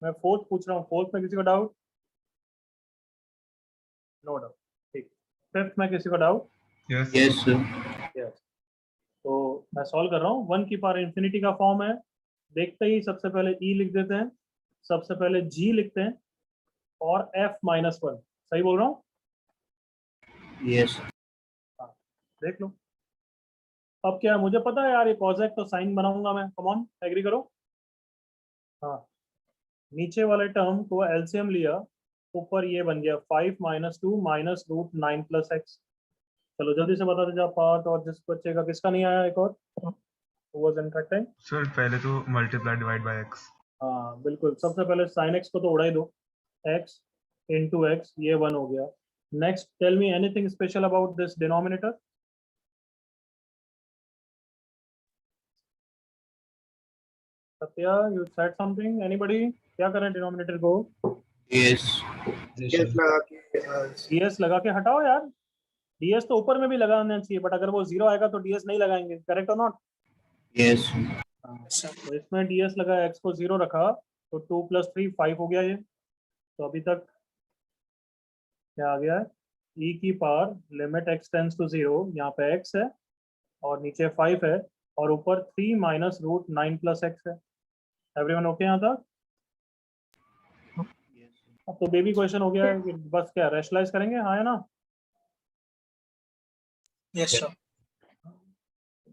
मैं फोर्थ पूछ रहा हूँ, फोर्थ में किसी को डाउट? नो डाउट, ठीक। फिफ्थ में किसी को डाउट? Yes yes. तो मैं सॉल्व कर रहा हूँ। 1 की पावर इंफिनिटी का फॉर्म है। देखते ही सबसे पहले ई लिख देते हैं, सबसे पहले जी लिखते हैं और f माइनस 1। सही बोल रहा हूँ? यस। हाँ, देख लो। अब क्या है, मुझे पता है यार, ये कॉजेक तो साइन बनाऊंगा मैं। कम ऑन, एग्री करो। हाँ, नीचे वाले टर्म को एलसीएम लिया, ऊपर ये बन गया 5 minus 2 minus root 9 plus x. चलो जल्दी से बता दो जा पार्ट, और जिस बच्चे का किसका नहीं आया एक और वाज इंटरेस्टिंग। सर पहले तो मल्टीप्लाई डिवाइड बाय एक्स। हाँ बिल्कुल, सबसे पहले साइन एक्स को तो उड़ा ही दो, एक्स इंटू एक्स, ये 1 हो गया। Next tell me anything special about this denominator. Satya, you said something, anybody? क्या करें डिनोमिनेटर को? यस। यस लगा के डीएस लगा के हटाओ यार। डीएस तो ऊपर में भी लगाना चाहिए, बट अगर वो 0 आएगा तो डीएस नहीं लगाएंगे, करेक्ट और नॉट? यस। तो इसमें डीएस लगा, एक्स को 0 रखा, तो 2 + 3 5 हो गया ये। तो अभी तक क्या आ गया है? ई की power limit x tends to 0, यहाँ पे एक्स है और नीचे 5 है और ऊपर 3 माइनस रूट 9 प्लस एक्स है। एवरीवन ओके यहाँ तक? अब तो बेबी क्वेश्चन हो गया है कि बस क्या रैशनलाइज करेंगे, हाँ है ना? Yes sir.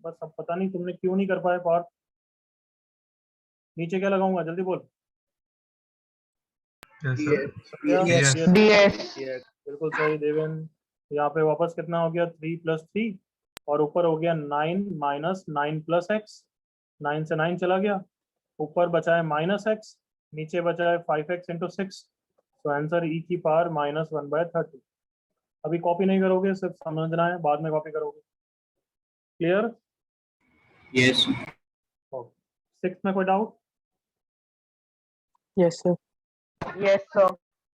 बस अब पता नहीं तुमने क्यों नहीं कर पाए पार्ट। नीचे क्या लगाऊंगा, जल्दी बोल। Yes sir. Yes DS. बिल्कुल सही देवेन। यहाँ पे वापस कितना हो गया? 3 + 3 और ऊपर हो गया 9 माइनस 9 प्लस एक्स। 9 से 9 चला गया, ऊपर बचा है माइनस एक्स, नीचे बचा है 5x इंटू 6। तो आंसर ई की पावर -1/30। अभी कॉपी नहीं करोगे, सिर्फ समझना है, बाद में कॉपी करोगे। क्लियर? यस। सिक्स में कोई doubt? Yes sir. Yes sir.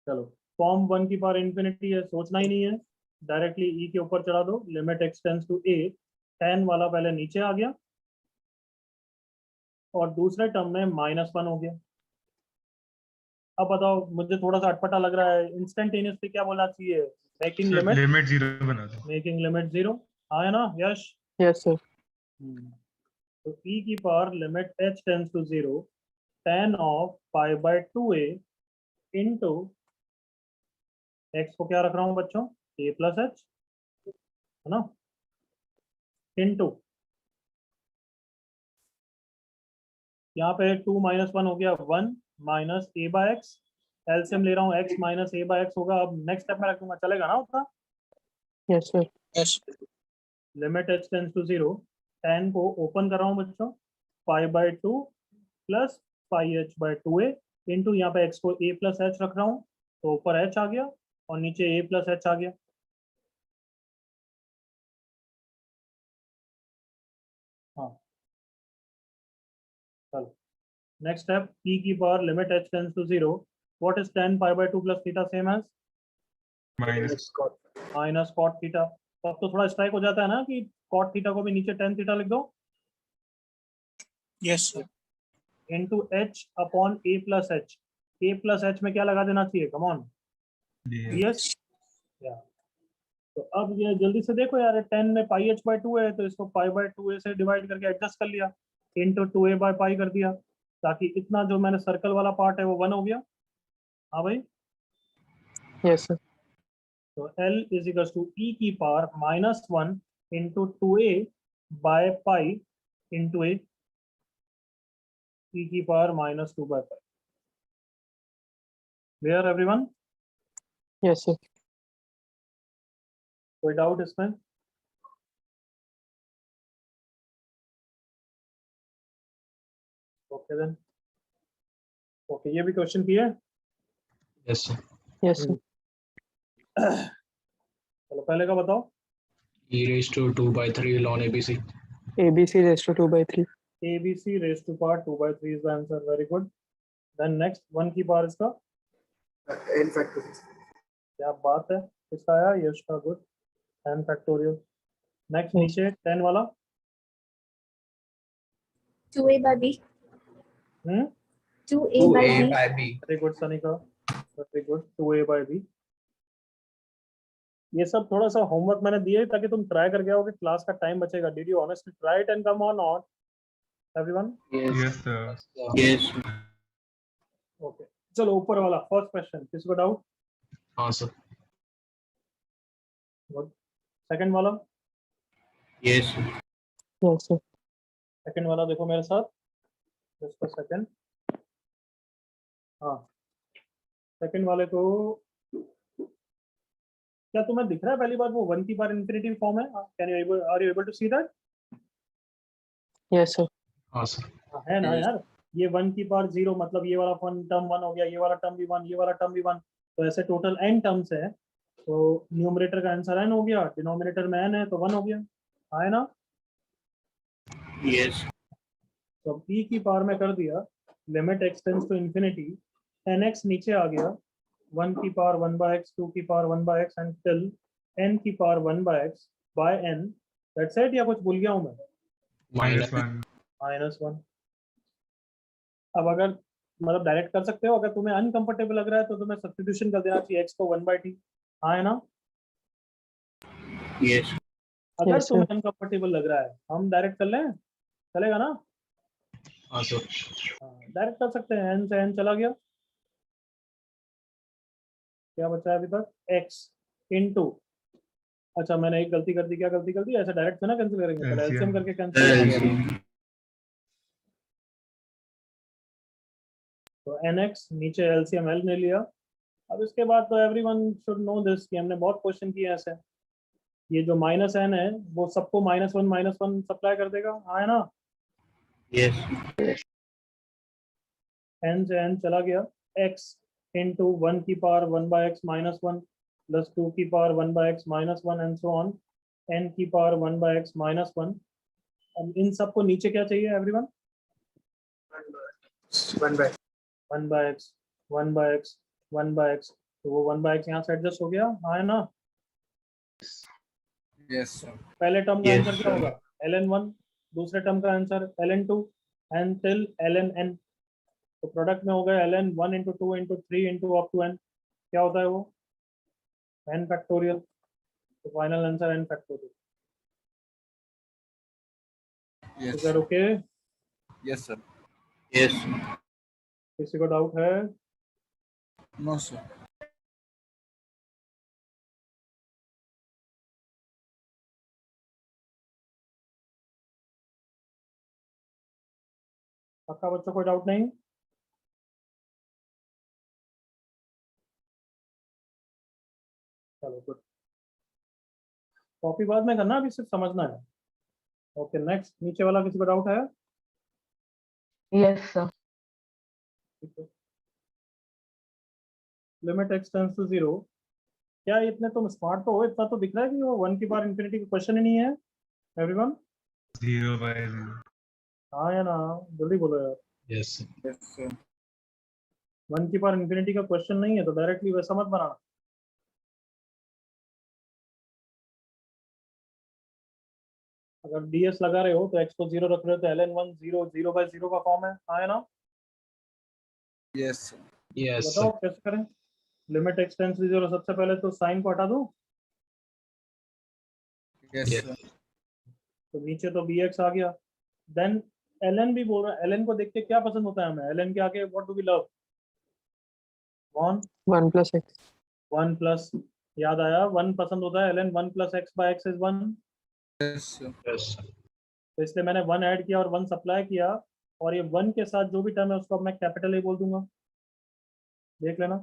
चलो, फॉर्म 1 की पावर इंफिनिटी है, सोचना ही नहीं है, डायरेक्टली ई के ऊपर चढ़ा दो। लिमिट एक्स टेंस टू ए, 10 वाला पहले नीचे आ गया और दूसरे टर्म में -1 हो गया। अब बताओ, मुझे थोड़ा सा अटपटा लग रहा है, इंस्टेंटेनियसली क्या बोलना चाहिए? मेकिंग लिमिट, लिमिट 0 बना दो। Making limit 0। हाँ है ना यश? Yes sir. तो e की power limit h tends to 0, tan of π/2a into x को क्या रख रहा हूँ बच्चों? a + h, है ना? इंटू यहाँ पे 2 माइनस 1 हो गया 1 माइनस a/x। एलसीएम ले रहा हूँ, x माइनस a/x होगा। अब नेक्स्ट स्टेप में रखूंगा, चलेगा ना उतना? Yes sir. Yes limit h tends to 0, tan को ओपन कर रहा हूँ बच्चों, π/2 प्लस πh/2a इंटू यहाँ पे x को a + h रख रहा हूँ, तो ऊपर h आ गया और नीचे a + h आ गया। हाँ चलो, नेक्स्ट स्टेप, e की power limit h tends to 0, what is tan π/2 plus theta same as minus minus cot theta. तो अब तो थोड़ा स्ट्राइक हो जाता है ना कि cot थीटा को भी नीचे tan थीटा लिख दो, yes sir. Into h upon a + h। a + h में क्या लगा देना चाहिए? Come on, ds। तो अब ये जल्दी से देखो यार, 10 में πh/2 है तो इसको π/2a से डिवाइड करके एडजस्ट कर लिया, इंटू 2a/π कर दिया, ताकि इतना जो मैंने सर्कल वाला पार्ट है वो 1 हो गया। हाँ भाई, यस सर। तो L is equal to e की power -1 into 2a/π into a, e की power -2/π। Clear everyone? Yes sir. कोई डाउट इसमें? ओके देन, ओके, ये भी क्वेश्चन किया है। Yes sir. Yes sir. चलो पहले का बताओ। e⁻²/3 ln ABC। ABC raised to 2/3. ABC raised to power 2/3 is the answer. Very good. Then next 1 की पावर इसका n factorial। क्या बात है, किसका आया? यश का। Good, n factorial. नेक्स्ट नीचे 10 वाला 2a/b। 2a two by a b. By b. Very good Sanika, very good, 2a/b। ये सब थोड़ा सा होमवर्क मैंने दिया है ताकि तुम ट्राई करके आओगे, क्लास का टाइम बचेगा। Did you honestly try it and come on not everyone? Yes, sir. Yes. Okay, चलो ऊपर वाला फर्स्ट क्वेश्चन, किसी को डाउट? हाँ सर. गुड। सेकंड वाला, Yes. Yes, sir. सेकंड वाला देखो मेरे साथ, जस्ट फॉर सेकंड। हाँ, सेकंड वाले को क्या तुम्हें दिख रहा है? पहली बात, वो 1 की पावर इंफिनिटी फॉर्म है। Can you able, are you able to see that? Yes, sir. हाँ सर. है ना यार, ये 1 की पावर 0 मतलब ये वाला टर्म 1 हो गया, ये वाला टर्म भी 1, ये वाला टर्म भी 1, तो ऐसे टोटल n टर्म्स है। तो न्यूमरेटर का आंसर n हो गया, डिनोमिनेटर में n है तो 1 हो गया, है ना? Yes. तो अब e की पावर में कर दिया, limit x tends to infinity, nx नीचे आ गया, 1 की पावर 1/x, 2 की power 1/x and till n की power 1/x by n। That's it, या कुछ भूल गया हूं मैं? -1. -1। अब अगर मतलब डायरेक्ट कर सकते हो, अगर तुम्हें अनकंफर्टेबल लग रहा है तो तुम्हें सब्स्टिट्यूशन कर देना चाहिए, x को 1/t, हाँ है ना? Yes. अगर Yes, sir. तुम्हें अनकंफर्टेबल लग रहा है हम डायरेक्ट कर लें, चलेगा ना? हाँ सर. डायरेक्ट कर सकते हैं, n से n चला गया, क्या बचा है अभी तक? x इनटू, अच्छा मैंने एक गलती कर दी, क्या गलती कर दी? ऐसे डायरेक्ट से ना कैंसिल करेंगे, पहले LCM एलसीएम करके कैंसिल करेंगे। LCM. तो nx नीचे एलसीएम l ने लिया। अब इसके बाद तो एवरीवन शुड नो दिस कि हमने बहुत क्वेश्चन किए ऐसे, ये जो -n है वो सबको -1 सप्लाई कर देगा, हाँ है ना? Yes. n से n चला गया, x इंटू 1 की पावर 1/x -1 प्लस 2 की power 1/x -1 and so on n की पावर 1/x -1। अब इन सबको नीचे क्या चाहिए everyone? 1/x. 1/x 1/x 1/x, तो वो 1/x यहाँ से एडजस्ट हो गया, हाँ है ना? Yes sir. पहले टर्म का Yes, आंसर क्या sir. होगा? ln1, दूसरे टर्म का answer ln2 and till ln n। तो प्रोडक्ट में होगा ln1 into 2 into 3 into up to n, क्या होता है वो? n factorial. तो final answer n factorial. Yes. Is that okay? Yes sir. Yes. किसी को डाउट है? No sir. पक्का बच्चों, कोई डाउट नहीं? चलो गुड, कॉपी बाद में करना, अभी सिर्फ समझना है। ओके नेक्स्ट, नीचे वाला किसी को डाउट है? Yes, sir. ठीक है, लिमिट x टेंड्स टू 0। क्या इतने तुम स्मार्ट तो हो, इतना तो दिख रहा है कि वो 1 की पावर इंफिनिटी का क्वेश्चन ही नहीं है एवरीवन? 0/0. हाँ या ना, जल्दी बोलो यार। Yes sir. Yes sir. 1 की पावर इंफिनिटी का क्वेश्चन नहीं है तो डायरेक्टली वैसा मत बनाना। अगर ds लगा रहे हो तो x को 0 रख रहे हो तो ln1 0/0 का फॉर्म है, हाँ है ना? Yes sir. Yes बताओ sir. कैसे करें? लिमिट x टेंड्स टू 0, सबसे पहले तो साइन को हटा दो, Yes sir. तो नीचे तो bx आ गया। देन ln भी बोल रहा है, ln को देख के क्या पसंद होता है हमें? ln के आगे what do we love? 1 plus x. 1 plus, याद आया 1 पसंद होता है, ln 1 + x/x is 1। Yes sir. Yes sir. तो इसलिए मैंने 1 ऐड किया और 1 सप्लाई किया, और ये 1 के साथ जो भी टर्म है उसको अब मैं कैपिटल A बोल दूंगा, देख लेना।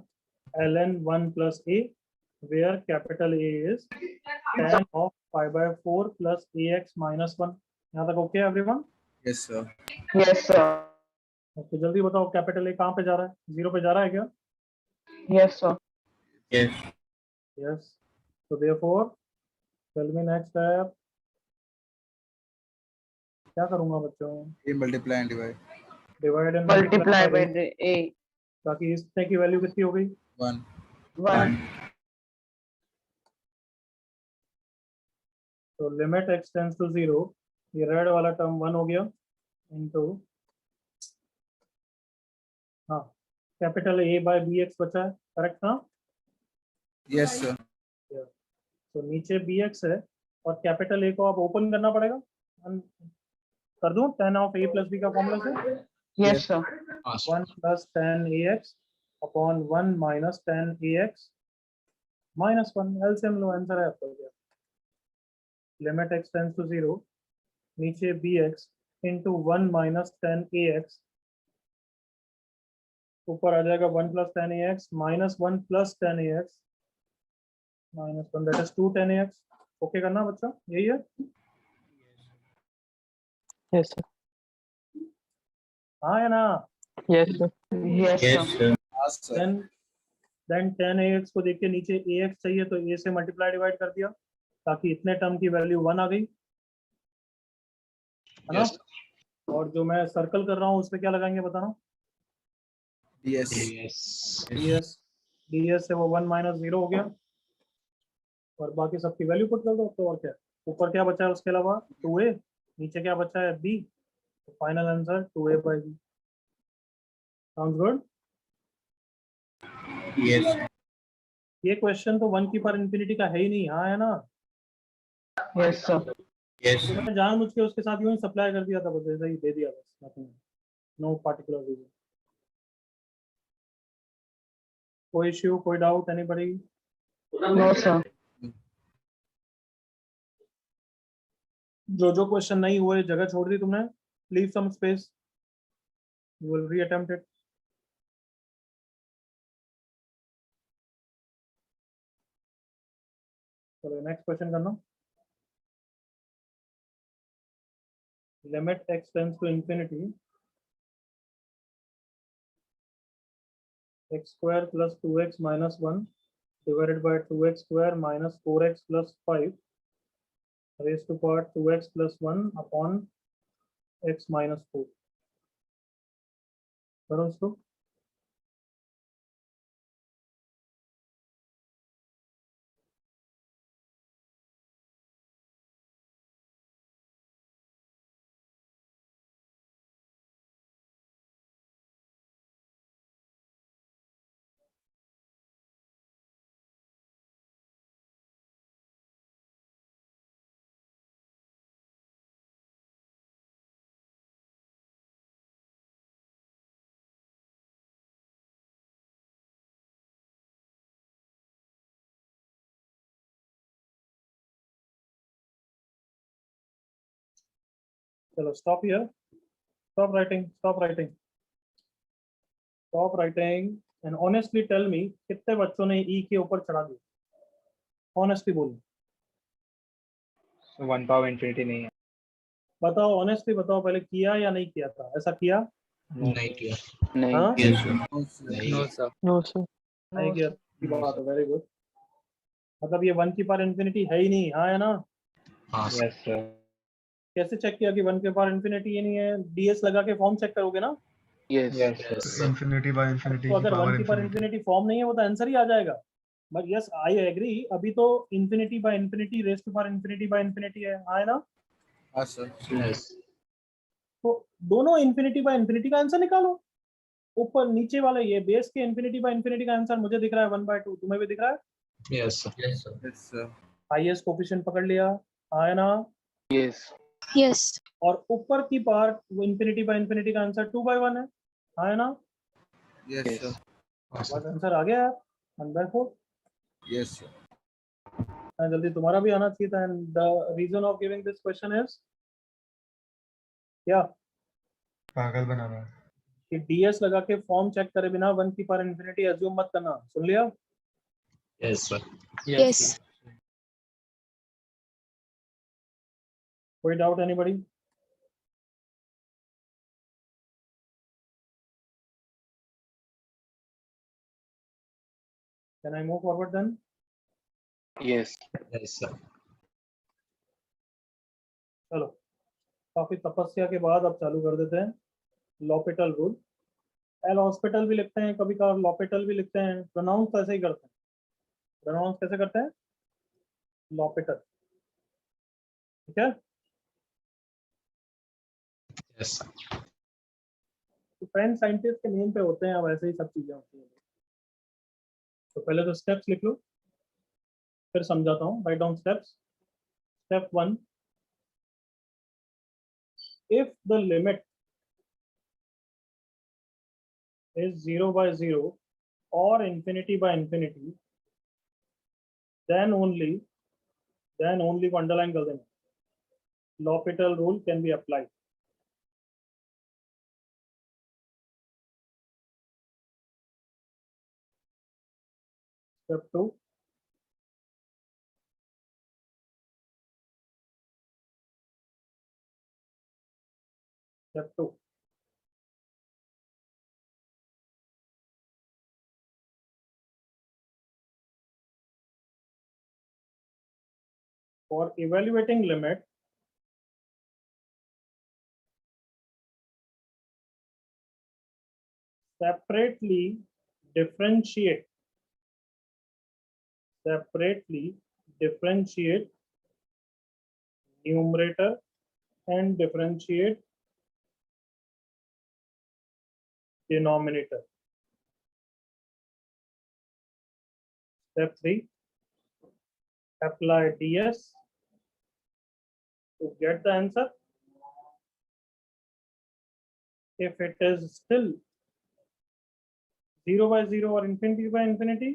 ln 1 + a, where capital A is tan of π/4 plus ax - 1। यहाँ तक okay everyone? Yes sir. Yes, sir. तो जल्दी बताओ कैपिटल A कहाँ पे जा रहा है? 0 पे जा रहा है क्या? Yes, sir. Yes. यस, तो therefore tell me next step. क्या करूंगा बच्चों? A multiply and divide. Divide and Multiply by the a. ताकि इसने की वैल्यू कितनी हो गई? 1. 1. तो लिमिट x टेंड्स टू 0, ये रेड वाला टर्म 1 हो गया, into capital a by b x बचा है, करेक्ट ना? Yes, sir. तो नीचे बी एक्स है और कैपिटल ए को आप ओपन करना पड़ेगा। कर दूं, tan of a plus b का फॉर्मूला से Yes, sir. 1 plus tan ax upon 1 minus tan ax minus 1, LCM लो, आंसर है आपका क्या? लिमिट x टेंड्स टू 0, नीचे bx into 1 minus tan ax, ऊपर आ जाएगा 1 plus tan ax minus 1 plus tan ax minus 1, that is 2 tan ax। Okay करना बच्चा, यही है? Yes, sir. हाँ या ना? Yes, sir. Yes, sir. Yes, sir. Then tan ax को देख के नीचे ax चाहिए तो a से मल्टीप्लाई डिवाइड कर दिया ताकि इतने टर्म की वैल्यू 1 आ गई, है ना? और जो मैं सर्कल कर रहा हूँ उस पे क्या लगाएंगे बताना? Yes. ds से वो 1 माइनस 0 हो गया और बाकी सबकी वैल्यू पुट कर दो। तो और क्या, ऊपर क्या बचा है उसके अलावा? 2a, नीचे क्या बचा है? b, तो final answer 2a by b। Sounds good? Yes. ये क्वेश्चन तो 1 की पावर इंफिनिटी का है ही नहीं, हाँ है ना? Yes, sir. Yes. तो मैंने जानबूझ के उसके साथ यूं ही सप्लाई कर दिया था, बस ऐसा ही दे दिया, बस नो पार्टिकुलर रीजन। कोई इश्यू, कोई डाउट, एनीबॉडी? No, sir. जो क्वेश्चन नहीं हुए जगह छोड़ दी तुमने, leave some space, you will reattempt it. चलो नेक्स्ट क्वेश्चन करना। Limit x tends to infinity x square plus 2x minus 1 divided by 2x square minus 4x plus 5 raise to power 2x plus 1 upon x minus 4। करो इसको। चलो stop here, stop writing, stop writing, stop writing and honestly tell me कितने बच्चों ने ई के ऊपर चढ़ा दिया? ऑनेस्टली बोलो, So 1 power infinity नहीं है। बताओ ऑनेस्टली बताओ, पहले किया या नहीं किया था? ऐसा किया? नहीं किया। हाँ? Yes, sir. No sir। No, sir. नहीं किया की बात है, वेरी गुड। मतलब ये 1 की पावर इंफिनिटी है ही नहीं, हाँ है ना? Yes sir। कैसे चेक किया कि 1 की पावर इंफिनिटी ये नहीं है? डीएस लगा के फॉर्म चेक करोगे ना? Yes sir। Infinity by infinity तो की अगर 1 power की पावर infinity। इंफिनिटी फॉर्म नहीं है वो तो आंसर ही आ जाएगा। बट यस आई एग्री, अभी तो infinity by infinity raise to power infinity by infinity है, हाँ है ना? Yes, sir. Yes। तो दोनों इंफिनिटी बाय इंफिनिटी का आंसर निकालो। ऊपर नीचे वाले ये बेस के इंफिनिटी बाय इंफिनिटी का आंसर मुझे दिख रहा है 1/2, तुम्हें भी दिख रहा है? Yes sir। Yes, sir. Highest coefficient पकड़ लिया, हाँ है ना? Yes। Yes. और ऊपर की पार्ट इंफिनिटी बाय इंफिनिटी का आंसर 2/1 है, हाँ है ना? Yes, sir. बस आंसर आ गया 1/4। Yes, sir. जल्दी तुम्हारा भी आना चाहिए था। And the reason of giving this question is क्या? पागल बना रहा है। कि डीएस लगा के फॉर्म चेक करे बिना 1 की पावर इंफिनिटी अज्यूम मत करना, सुन लिया? Yes sir। Yes. कोई doubt anybody? Can I move forward then? Yes। Yes sir। चलो काफी तपस्या के बाद अब चालू कर देते हैं लॉपिटल रूल। एल हॉस्पिटल भी लिखते हैं कभी कभार, लॉपिटल भी लिखते हैं, प्रोनाउंस तो ऐसे ही करते हैं। प्रोनाउंस कैसे करते हैं? लॉपिटल, ठीक है? Yes sir। तो फ्रेंच साइंटिस्ट के नेम पे होते हैं, अब ऐसे ही सब चीजें होती हैं। तो पहले तो स्टेप्स लिख लो, फिर समझाता हूँ। Write down steps. Step 1, if the limit is 0 by 0 or infinity by infinity, then only को underline कर देना, L'Hopital rule can be applied. Step 2, step 2, for evaluating limit, separately differentiate numerator and differentiate denominator. Step 3, apply ds to get the answer. If it is still 0 by 0 or infinity by infinity,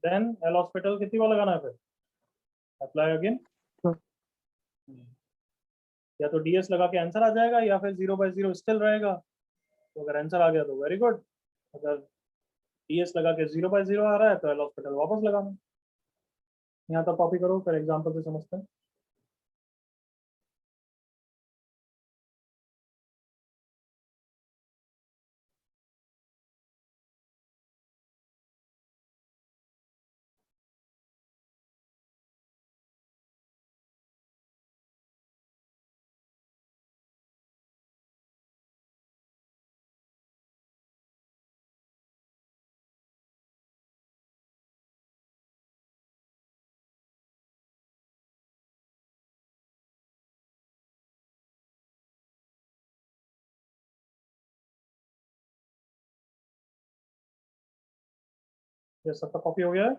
then L'Hopital कितनी बार लगाना है फिर? Apply again. या तो ds लगा के answer आ जाएगा, या फिर 0 by 0 स्टिल रहेगा। तो अगर आंसर आ गया तो वेरी गुड, अगर ds लगा के 0 by 0 आ रहा है तो L'Hopital वापस लगाना। यहाँ तक कॉपी करो, फिर एग्जाम्पल से समझते हैं। ये सबका कॉपी हो गया है?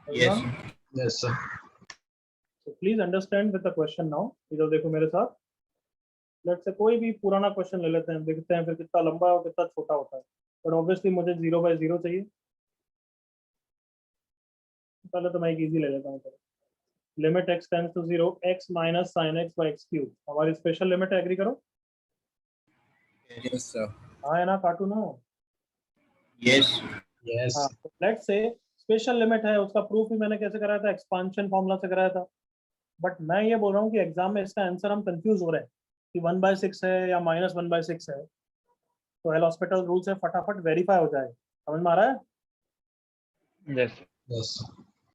Yes. Yes, sir. So please understand with the question now. इधर देखो मेरे साथ। लेट्स से कोई भी पुराना क्वेश्चन ले लेते हैं, देखते हैं फिर कितना लंबा और कितना छोटा होता है। बट ऑब्वियसली मुझे 0 by 0 चाहिए। पहले तो मैं एक इजी ले लेता हूँ। Limit x tends to 0 x minus sine x by x cube हमारी स्पेशल लिमिट है। एग्री करो? Yes, sir. हाँ है ना कार्टून हो? Yes. Yes. हाँ, तो लेट्स से स्पेशल लिमिट है, उसका प्रूफ भी मैंने कैसे कराया था? एक्सपांशन फॉर्मूला से कराया था। बट मैं ये बोल रहा हूँ कि एग्जाम में इसका आंसर हम कंफ्यूज हो रहे हैं कि 1/6 है या -1/6 है। तो L'Hopital रूल से फटाफट वेरीफाई हो जाए। समझ में आ रहा है? Yes. Yes.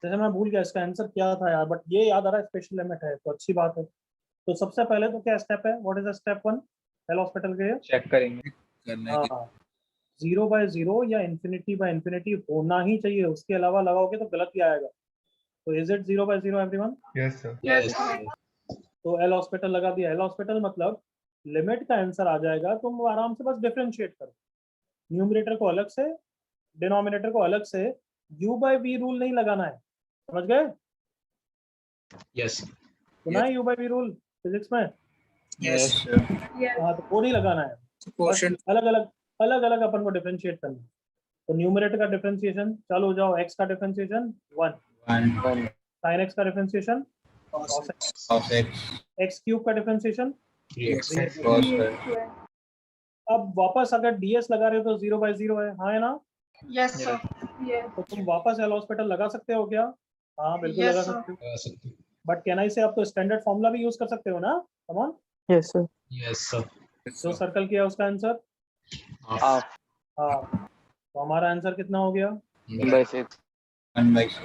जैसे मैं भूल गया इसका आंसर क्या था यार, बट ये याद आ रहा है स्पेशल लिमिट है, तो अच्छी बात है। तो सबसे पहले तो क्या स्टेप है? व्हाट इज स्टेप 1 L'Hopital के? Check करेंगे। करने के हाँ, 0 by 0 या infinity by infinity होना ही चाहिए, उसके अलावा लगाओगे तो गलत ही आएगा। तो is it 0 by 0 everyone? Yes, sir. Yes. तो L'Hopital लगा दिया। L'Hopital मतलब लिमिट का आंसर आ जाएगा, तुम आराम से बस डिफरेंशिएट करो। न्यूमरेटर को अलग से, डिनोमिनेटर को अलग से, u by v रूल नहीं लगाना है। समझ गए? Yes. सुना है u by v rule physics में? Yes, sir. हाँ, तो वो नहीं लगाना है। Quotient. अलग अलग अपन को डिफरेंशिएट करना है। तो न्यूमरेटर का डिफरेंशिएशन चालू हो जाओ। x का डिफरेंशिएशन 1, 1 sin x का differentiation cos x. x cube का डिफरेंशिएशन। Yes. Cos y. अब वापस अगर ds लगा रहे हो तो 0 by 0 है। हाँ है ना? Yes, sir. तो तुम वापस L'Hopital लगा सकते हो क्या? हाँ बिल्कुल Yes, लगा sir. सकते हो। बट कैन आई से आप तो स्टैंडर्ड फॉर्मूला भी यूज कर सकते हो ना? Come on. Yes, sir. Yes, sir. जो सर्कल किया उसका आंसर। Half हाँ, तो हमारा आंसर कितना हो गया? 1/6. 1/6.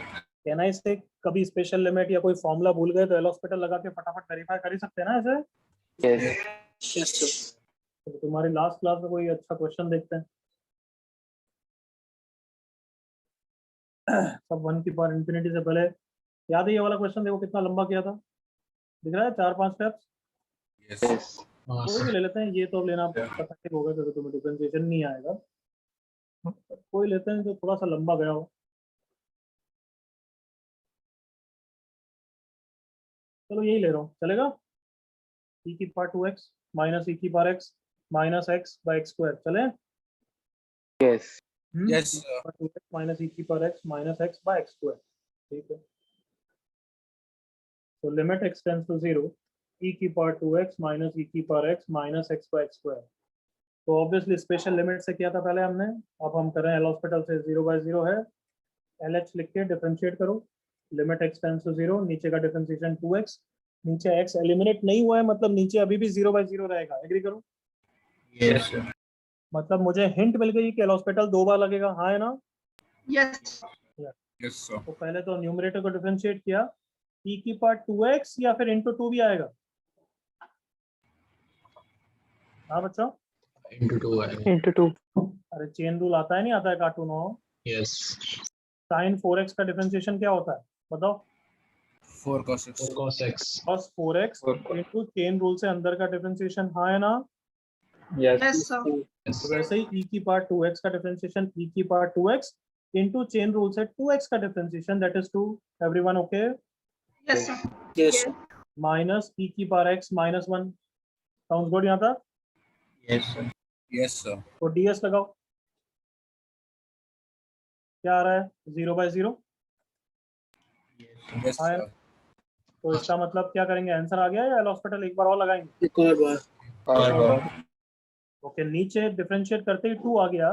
कैन आई से कभी स्पेशल लिमिट या कोई फॉर्मूला भूल गए तो L'Hopital लगा के फटाफट वेरीफाई कर ही सकते हैं ना ऐसे? Yes. Yes, sir. तो तुम्हारी लास्ट क्लास में कोई अच्छा क्वेश्चन देखते हैं। सब 1 की पावर इंफिनिटी से पहले याद है ये वाला क्वेश्चन? देखो कितना लंबा किया था, दिख रहा है? 4-5 स्टेप्स। Yes. Yes. कोई भी ले लेते हैं, ये तो अब लेना पता होगा क्योंकि तुम्हें डिफरेंशिएशन नहीं आएगा। कोई लेते हैं जो थोड़ा सा लंबा गया हो। चलो यही ले रहा हूँ, चलेगा। e की पावर 2x माइनस e की power x minus x by x square, चले। Yes. Yes, sir. 2x minus e की power x minus x by x square, ठीक है। तो limit x tends to 0, e की पावर 2x माइनस e की power x minus x by x square. तो obviously special limit से किया था पहले हमने, अब हम कर रहे हैं एल हॉस्पिटल से 0 बाय 0 है, LH लिख के डिफरेंशिएट करो। लिमिट x टेंड्स टू 0, नीचे का डिफरेंशिएशन 2x, नीचे x एलिमिनेट नहीं हुआ है, मतलब नीचे अभी भी 0 बाय 0 रहेगा। एग्री करो। Yes, sir. मतलब मुझे हिंट मिल गई कि एल हॉस्पिटल 2 बार लगेगा, हाँ है ना। Yes. Yes, sir. तो पहले तो न्यूमरेटर को डिफरेंशिएट किया, e की पावर 2x या फिर इंटू 2 भी आएगा। हाँ बच्चों, Into 2. Into 2. अरे चेन रूल आता है नहीं आता है कार्टून हो। Yes. साइन 4x का डिफरेंशिएशन क्या होता है बताओ। 4 cos x. 4 cos x. cos 4x 4 cos. Into chain rule से अंदर का डिफरेंशिएशन, हाँ है ना। Yes. Yes, sir. Yes. तो वैसे ही e की पावर 2x का डिफरेंशिएशन e की power 2x into chain rule से 2x का differentiation, that is 2। Everyone okay. Yes, sir. Yes, sir. Minus e की power x minus 1, sounds good यहाँ तक। Yes, sir. Yes, sir. तो ds लगाओ, क्या आ रहा है 0 बाय 0। Yes, हाँ, sir. तो इसका मतलब क्या करेंगे, आंसर आ गया या एल हॉस्पिटल एक बार और लगाएंगे। एक और बार। और ओके, नीचे डिफरेंशिएट करते ही 2 आ गया,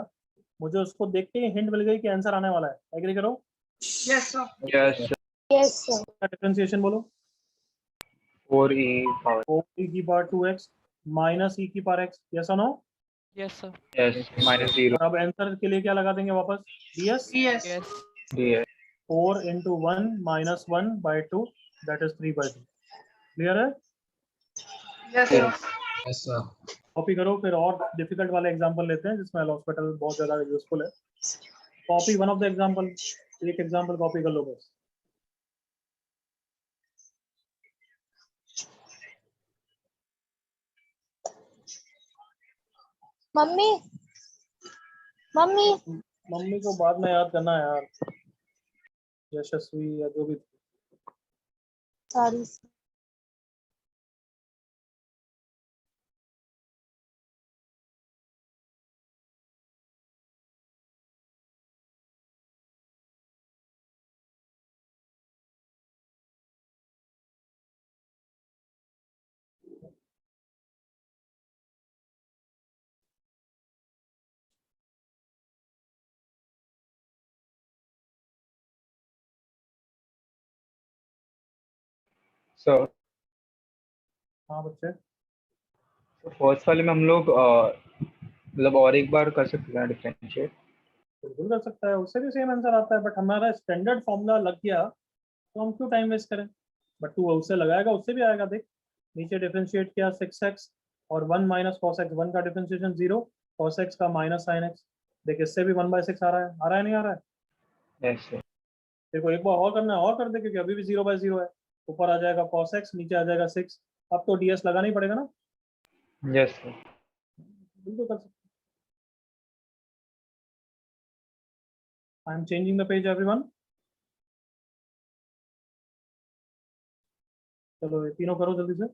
मुझे उसको देखते ही हिंट मिल गई कि आंसर आने वाला है। एग्री करो। Yes, sir. Yes. का डिफरेंशिएशन बोलो। 4e power. 4 e की पावर 2x माइनस e की पावर x, यस और नो। Yes. Minus 0. और अब आंसर के लिए क्या लगा देंगे वापस, ds। Yes. DS. 4 into 1 minus 1 by 2, that is 3 by 2। Clear है। Yes, sir. Yes, sir. Copy करो, फिर और डिफिकल्ट वाले एग्जांपल लेते हैं जिसमें एल हॉस्पिटल बहुत ज्यादा यूजफुल है। Copy one of the example, एक एग्जांपल कॉपी कर लो बस। मम्मी मम्मी मम्मी को बाद में याद करना है यार, यशस्वी या जो भी। सॉरी। So, हाँ बच्चे, फर्स्ट वाले में हम लोग मतलब और एक बार कर सकते हैं डिफरेंशिएट। बिल्कुल कर सकता है, उससे भी सेम आंसर आता है, बट हमारा स्टैंडर्ड फॉर्मूला लग गया तो हम क्यों टाइम वेस्ट करें। बट तू उससे लगाएगा उससे भी आएगा, देख नीचे डिफरेंशिएट किया 6x और 1 माइनस कॉस एक्स, 1 का डिफरेंशिएशन 0, कॉस एक्स का माइनस साइन एक्स, देख इससे भी 1/6 आ रहा है नहीं आ रहा है। Yes sir. देखो एक बार और करना है और कर दे, क्योंकि अभी भी 0/0 है। ऊपर आ जाएगा कॉस एक्स, नीचे आ जाएगा 6। अब तो ds लगाना ही पड़ेगा ना। Yes sir. बिल्कुल कर सकते। I am changing the page everyone. चलो ये तीनों करो जल्दी से।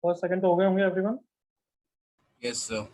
फर्स्ट सेकंड तो हो गए होंगे एवरीवन? Yes, sir.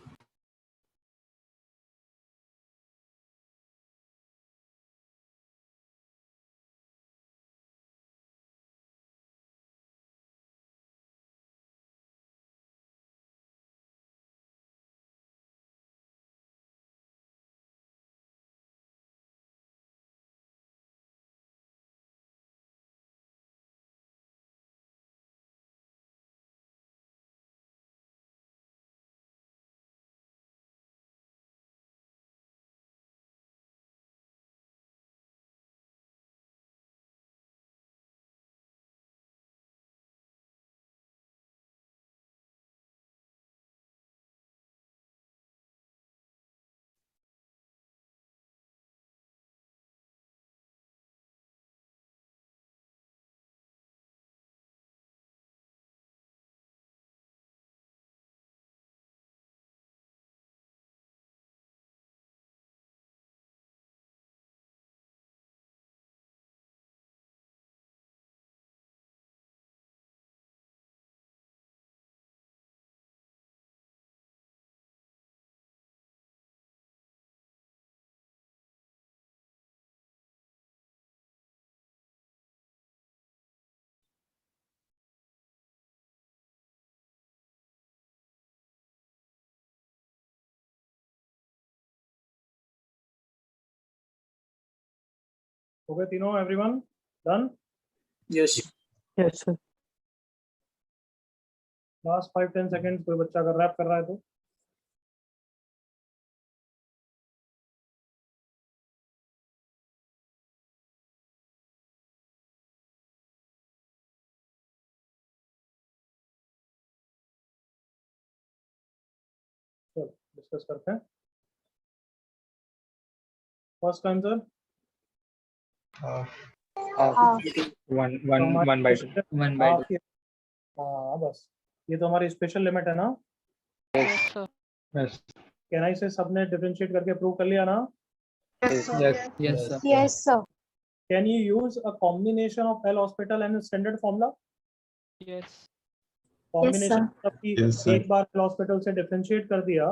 हो गए तीनों everyone? Done? Yes. Yes, sir. Last 5-10 second कोई बच्चा अगर रैप कर रहा है तो। चलो डिस्कस करते हैं। First answer one by two. 1/2. हाँ बस ये तो हमारी स्पेशल लिमिट है ना। Yes, sir. Yes. Can I से सबने डिफरेंशिएट करके प्रूव कर लिया ना? Yes, sir. Yes. Yes, sir. Yes, sir. Can you use a combination of L hospital and standard formula? Yes. Combination sir. मतलब कि Yes, sir. एक बार एल हॉस्पिटल से डिफरेंशिएट कर दिया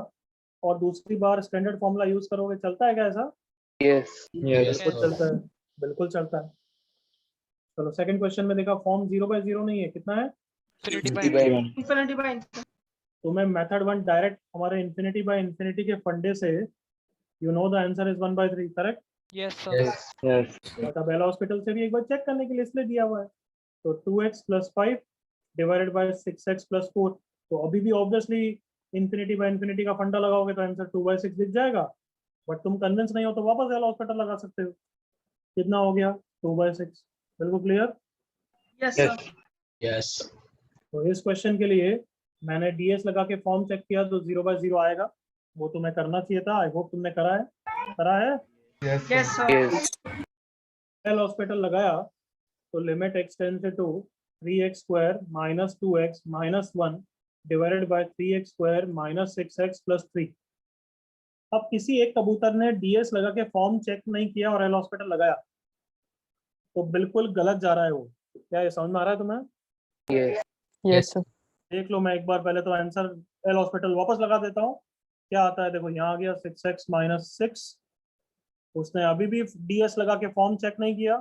और दूसरी बार स्टैंडर्ड फॉर्मूला यूज करोगे, चलता है क्या ऐसा? Yes. Yes, बिल्कुल sir. चलता है, बिल्कुल चलता है। चलो सेकंड क्वेश्चन में देखा फॉर्म 0/0 नहीं है, कितना है? Infinity by 1. Infinity by infinity. तुम्हें मेथड 1 डायरेक्ट हमारे इन्फिनिटी बाय इन्फिनिटी के फंडे से you know the answer is 1/3, correct? Yes, sir. Yes. Yes. But अब एल हॉस्पिटल से भी एक बार चेक करने के लिए इसलिए दिया हुआ है। तो 2x + 5 डिवाइडेड बाय 6x + 4, तो अभी भी ऑब्वियसली इन्फिनिटी बाय इन्फिनिटी का फंडा लगाओगे तो आंसर 2/6 दिख जाएगा। बट तुम कन्विंस नहीं हो तो वापस एल हॉस्पिटल लगा सकते हो। कितना हो गया? 2/6। बिल्कुल clear? Yes, Yes. sir. Yes. तो इस क्वेश्चन के लिए मैंने डीएस लगा के फॉर्म चेक किया तो 0/0 आएगा। वो तुम्हें करना चाहिए था, आई होप तुमने करा है। करा है? Yes, Yes, sir. sir. Yes. L'Hospital लगाया तो limit x tends to 3x² - 2x - 1 divided by 3x² - 6x + 3। अब किसी एक कबूतर ने डीएस लगा के फॉर्म चेक नहीं किया और एल हॉस्पिटल लगाया तो बिल्कुल गलत जा रहा है वो। क्या ये समझ में आ रहा है तुम्हें? Yes. Yes, sir. देख लो, मैं एक बार पहले तो आंसर एल हॉस्पिटल वापस लगा देता हूँ। क्या आता है देखो, यहाँ आ गया 6x - 6। उसने अभी भी डीएस लगा के फॉर्म चेक नहीं किया,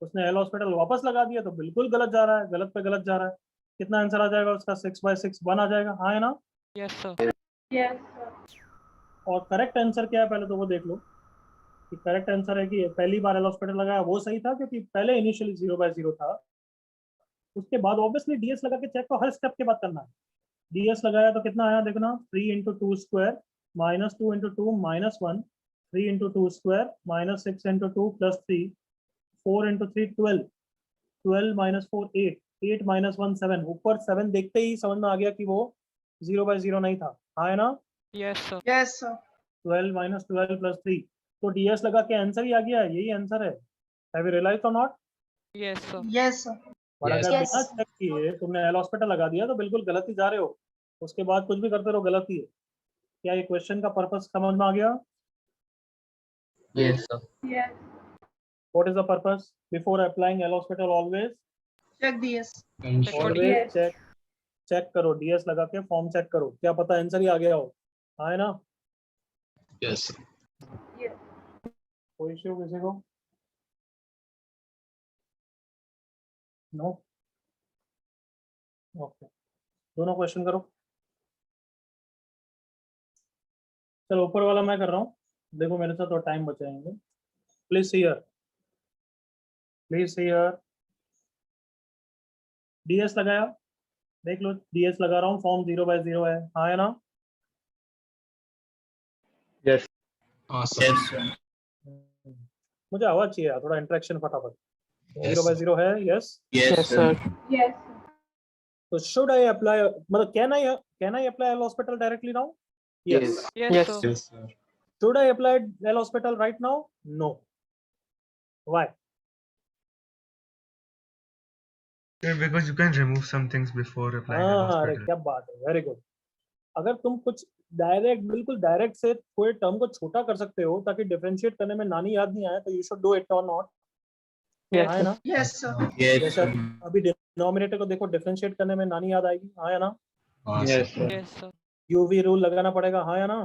उसने एल हॉस्पिटल वापस लगा दिया तो बिल्कुल गलत जा रहा है, गलत पे गलत जा रहा है। कितना आंसर आ जाएगा उसका? 6/6 1 आ जाएगा, हाँ है ना? Yes, sir. Yes, और करेक्ट आंसर क्या है पहले तो वो देख लो कि करेक्ट आंसर है कि पहली बार एल हॉस्पिटल लगाया वो सही था, क्योंकि पहले इनिशियली 0/0 था। उसके बाद ऑब्वियसली डीएस लगा के चेक को हर स्टेप के बाद करना है। डीएस लगाया तो कितना आया देखना, 3 × 2² - 2 × 2 - 1 3 × 2² - 6 × 2 + 3 4 × 3 12 12 - 4 8 8 - 1 7। ऊपर 7 देखते ही समझ में आ गया कि वो 0/0 नहीं था, हाँ है ना? Yes, sir. yes, sir. 12 - 12 + 3, तो डीएस लगा के आंसर ही आ गया है, यही आंसर है। हैव यू रियलाइज्ड और not? Yes, sir. Yes, sir. और Yes. अगर Yes. बिना चेक किए तुमने एल हॉस्पिटल लगा दिया तो बिल्कुल गलत ही जा रहे हो। उसके बाद कुछ भी करते रहो गलत ही है। क्या ये क्वेश्चन का पर्पस समझ में आ गया? Yes, sir. Yes. What is the purpose? Before applying L hospital, always Check DS. Ensure. always Yes. check check करो, डीएस लगा के फॉर्म चेक करो, क्या पता आंसर ही आ गया हो। हाँ है ना? Yes. Yes. कोई इश्यू किसी को? नो? ओके, दोनों क्वेश्चन करो। चलो ऊपर वाला मैं कर रहा हूँ, देखो मेरे साथ तो टाइम बचाएंगे। Please see here, please see here. DS लगाया, देख लो डीएस लगा रहा हूँ, फॉर्म 0/0 है। हाँ है ना? Yes Awesome. Yes, sir. मुझे आवाज चाहिए यार, थोड़ा इंटरेक्शन फटाफट। Yes. 0/0 है, yes. Yes, Yes, sir. sir. Yes. तो शुड आई अप्लाई, मतलब can I apply L hospital directly now? Yes. Yes, Yes. sir. Yes, sir. Should I apply L hospital right now? No. Why? Because you can remove some things before applying at हाँ, अरे hospital. क्या बात है, very good. अगर तुम कुछ direct, बिल्कुल direct से कोई टर्म को छोटा कर सकते हो ताकि डिफरेंशिएट करने में नानी याद नहीं आए, तो यू शुड डू इट और नॉट। Yes, हाँ है sir. ना? Yes, sir. Yes, जैसे sir. अभी डिनोमिनेटर को देखो, डिफरेंशिएट करने में नानी याद आएगी। हाँ है ना? Awesome. Yes sir Yes, sir. UV rule लगाना पड़ेगा। हाँ है ना?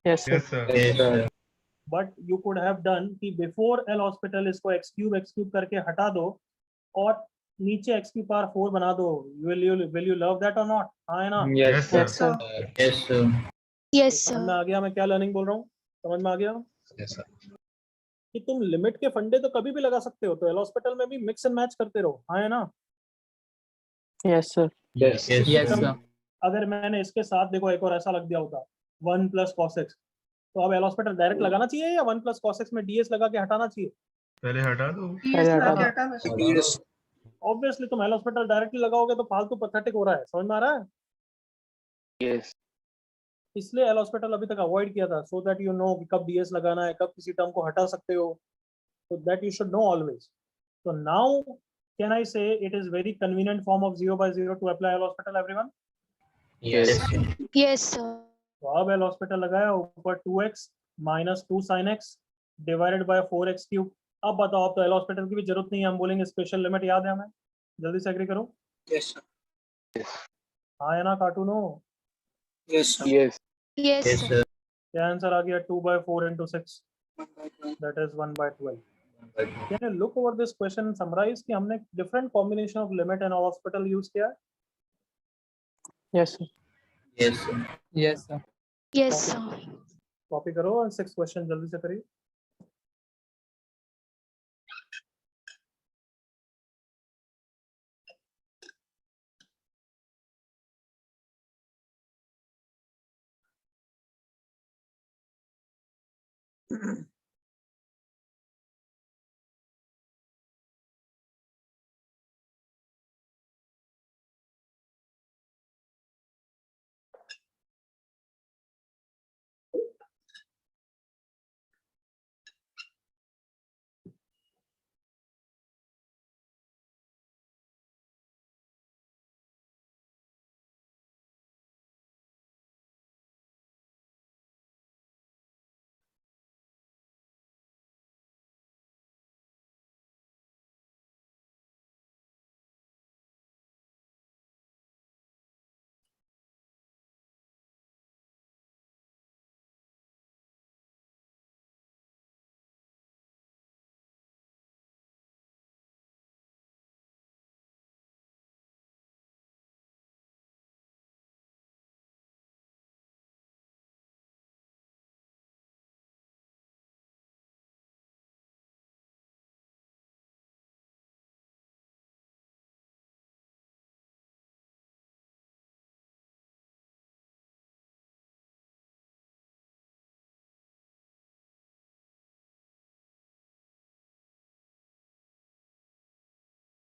Yes, sir. Yes, sir. Yes, sir. But you could have done कि बिफोर एल हॉस्पिटल इसको x क्यूब करके हटा दो और नीचे x⁴ बना दो। विल यू लव दैट और नॉट? हाँ है ना? Yes Yes, Yes, sir. sir. Yes, sir. Yes, समझ sir. में आ गया मैं क्या लर्निंग बोल रहा हूँ? समझ में आ गया Yes, sir. कि तुम लिमिट के फंडे तो कभी भी लगा सकते हो, तो एल हॉस्पिटल में भी मिक्स एंड मैच करते रहो। हाँ है ना? Yes, sir. Yes Yes, Yes, sir. sir. अगर मैंने इसके साथ देखो एक और ऐसा लग दिया होता 1 + cos x, तो अब एल हॉस्पिटल डायरेक्ट लगाना चाहिए या 1 + cos x में डीएस लगा के हटाना चाहिए? पहले हटा दो। Yes, हटा sir. दो। Hata बस. Yes. ऑब्वियसली तुम एल हॉस्पिटल डायरेक्टली लगाओगे तो फालतू पैथेटिक हो रहा है। समझ में आ रहा है? Yes. इसलिए एल हॉस्पिटल अभी तक अवॉइड किया था, सो दैट यू नो कि कब डीएस लगाना है, कब किसी टर्म को हटा सकते हो, so that you should know always. So now can I say it is very convenient form of 0/0 to apply L hospital, everyone? Yes, sir. Yes, sir. तो अब L hospital लगाया, ऊपर 2x minus 2 sin x divided by 4x cube। अब बताओ, अब तो L hospital की भी जरूरत नहीं है, हम बोलेंगे स्पेशल लिमिट याद है हमें। जल्दी से एग्री करो। Yes, sir. हाँ है ना कार्टूनो? Yes, sir. Yes Yes, Yes, sir. sir. क्या आंसर आ गया? 2/4 into 6, that is 1/12। Can you look over this question and summarize कि हमने different combination of limit and L hospital use किया है? Yes, sir. Yes, sir. Yes, sir. Yes, sir. Copy करो और 6 question जल्दी से करिए।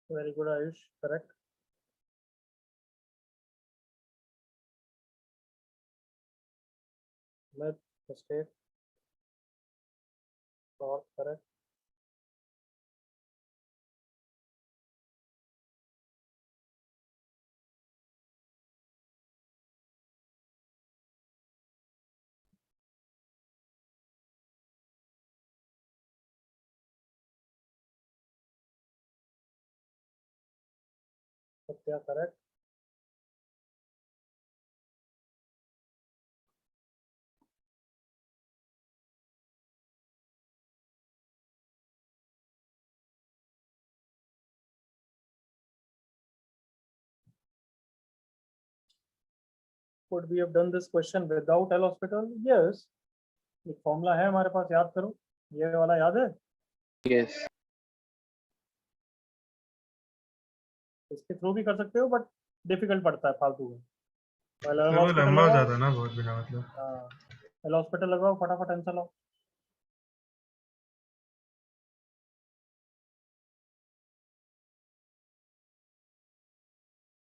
Very good, Ayush. Correct. Myth, mistake, or correct. Satya correct. Could we have done this question without L hospital? Yes. एक formula है हमारे पास, याद करो, ये वाला याद है, Yes. इसके थ्रू भी कर सकते हो, बट डिफिकल्ट पड़ता है फालतू में। पहले सर वो hospital लंबा हो लगाओ। जाता ना बहुत, बिना मतलब। हाँ, L hospital लगाओ, फटाफट आंसर लाओ।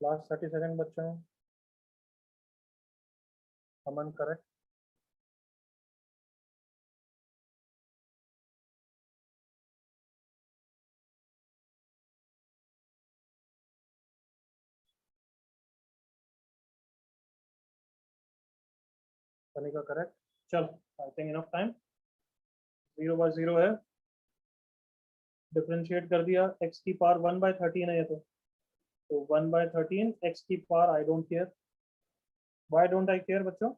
लास्ट 30 सेकंड बच्चे हैं। अमन करेक्ट। सनी का करेक्ट। चल, आई थिंक इनफ टाइम। 0/0 है, डिफरेंशिएट कर दिया, x की पावर 1/13 है ये तो 1/13 x की power, I don't care. Why don't I care बच्चों?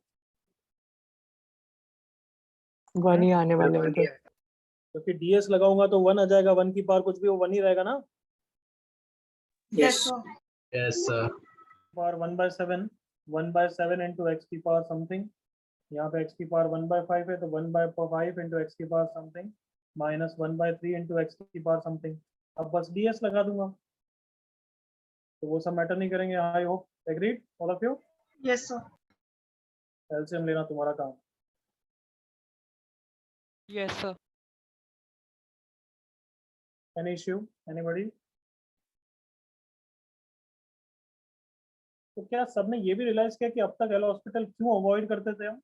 1 ही आने वाले हैं तो। क्योंकि ds लगाऊंगा तो 1 आ जाएगा, 1 की पावर कुछ भी वो 1 ही रहेगा ना। Yes, sir. Yes, sir. Power 1/7 into x की पावर समथिंग, यहाँ पे x की पावर 1/5 है तो 1/5 into x की power something minus 1/3 into x की पावर समथिंग। अब बस ds लगा दूंगा तो वो सब मैटर नहीं करेंगे। I hope agreed all of you. Yes, sir. LCM लेना तुम्हारा काम। Yes, sir. Any issue, anybody? तो क्या सबने ये भी रियलाइज किया कि अब तक एल हॉस्पिटल क्यों अवॉइड करते थे हम?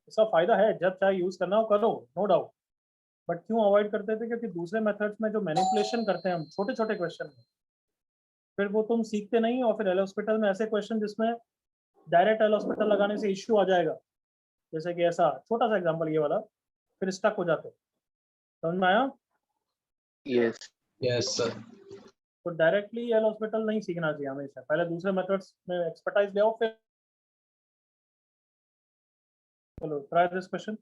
इसका फायदा है, जब चाहे यूज करना हो करो, नो डाउट, बट क्यों अवॉइड करते थे? क्योंकि दूसरे मेथड्स में जो मैनिपुलेशन करते हैं हम छोटे छोटे क्वेश्चन में, फिर वो तुम सीखते नहीं, और फिर एल हॉस्पिटल में ऐसे क्वेश्चन जिसमें डायरेक्ट एल हॉस्पिटल लगाने से इश्यू आ जाएगा, जैसे कि ऐसा छोटा सा एग्जांपल ये वाला, फिर स्टक हो जाते। समझ में आया? Yes. Yes, sir. तो डायरेक्टली एल हॉस्पिटल नहीं सीखना चाहिए हमेशा, पहले दूसरे मेथड्स में एक्सपर्टाइज ले आओ फिर। चलो try this question.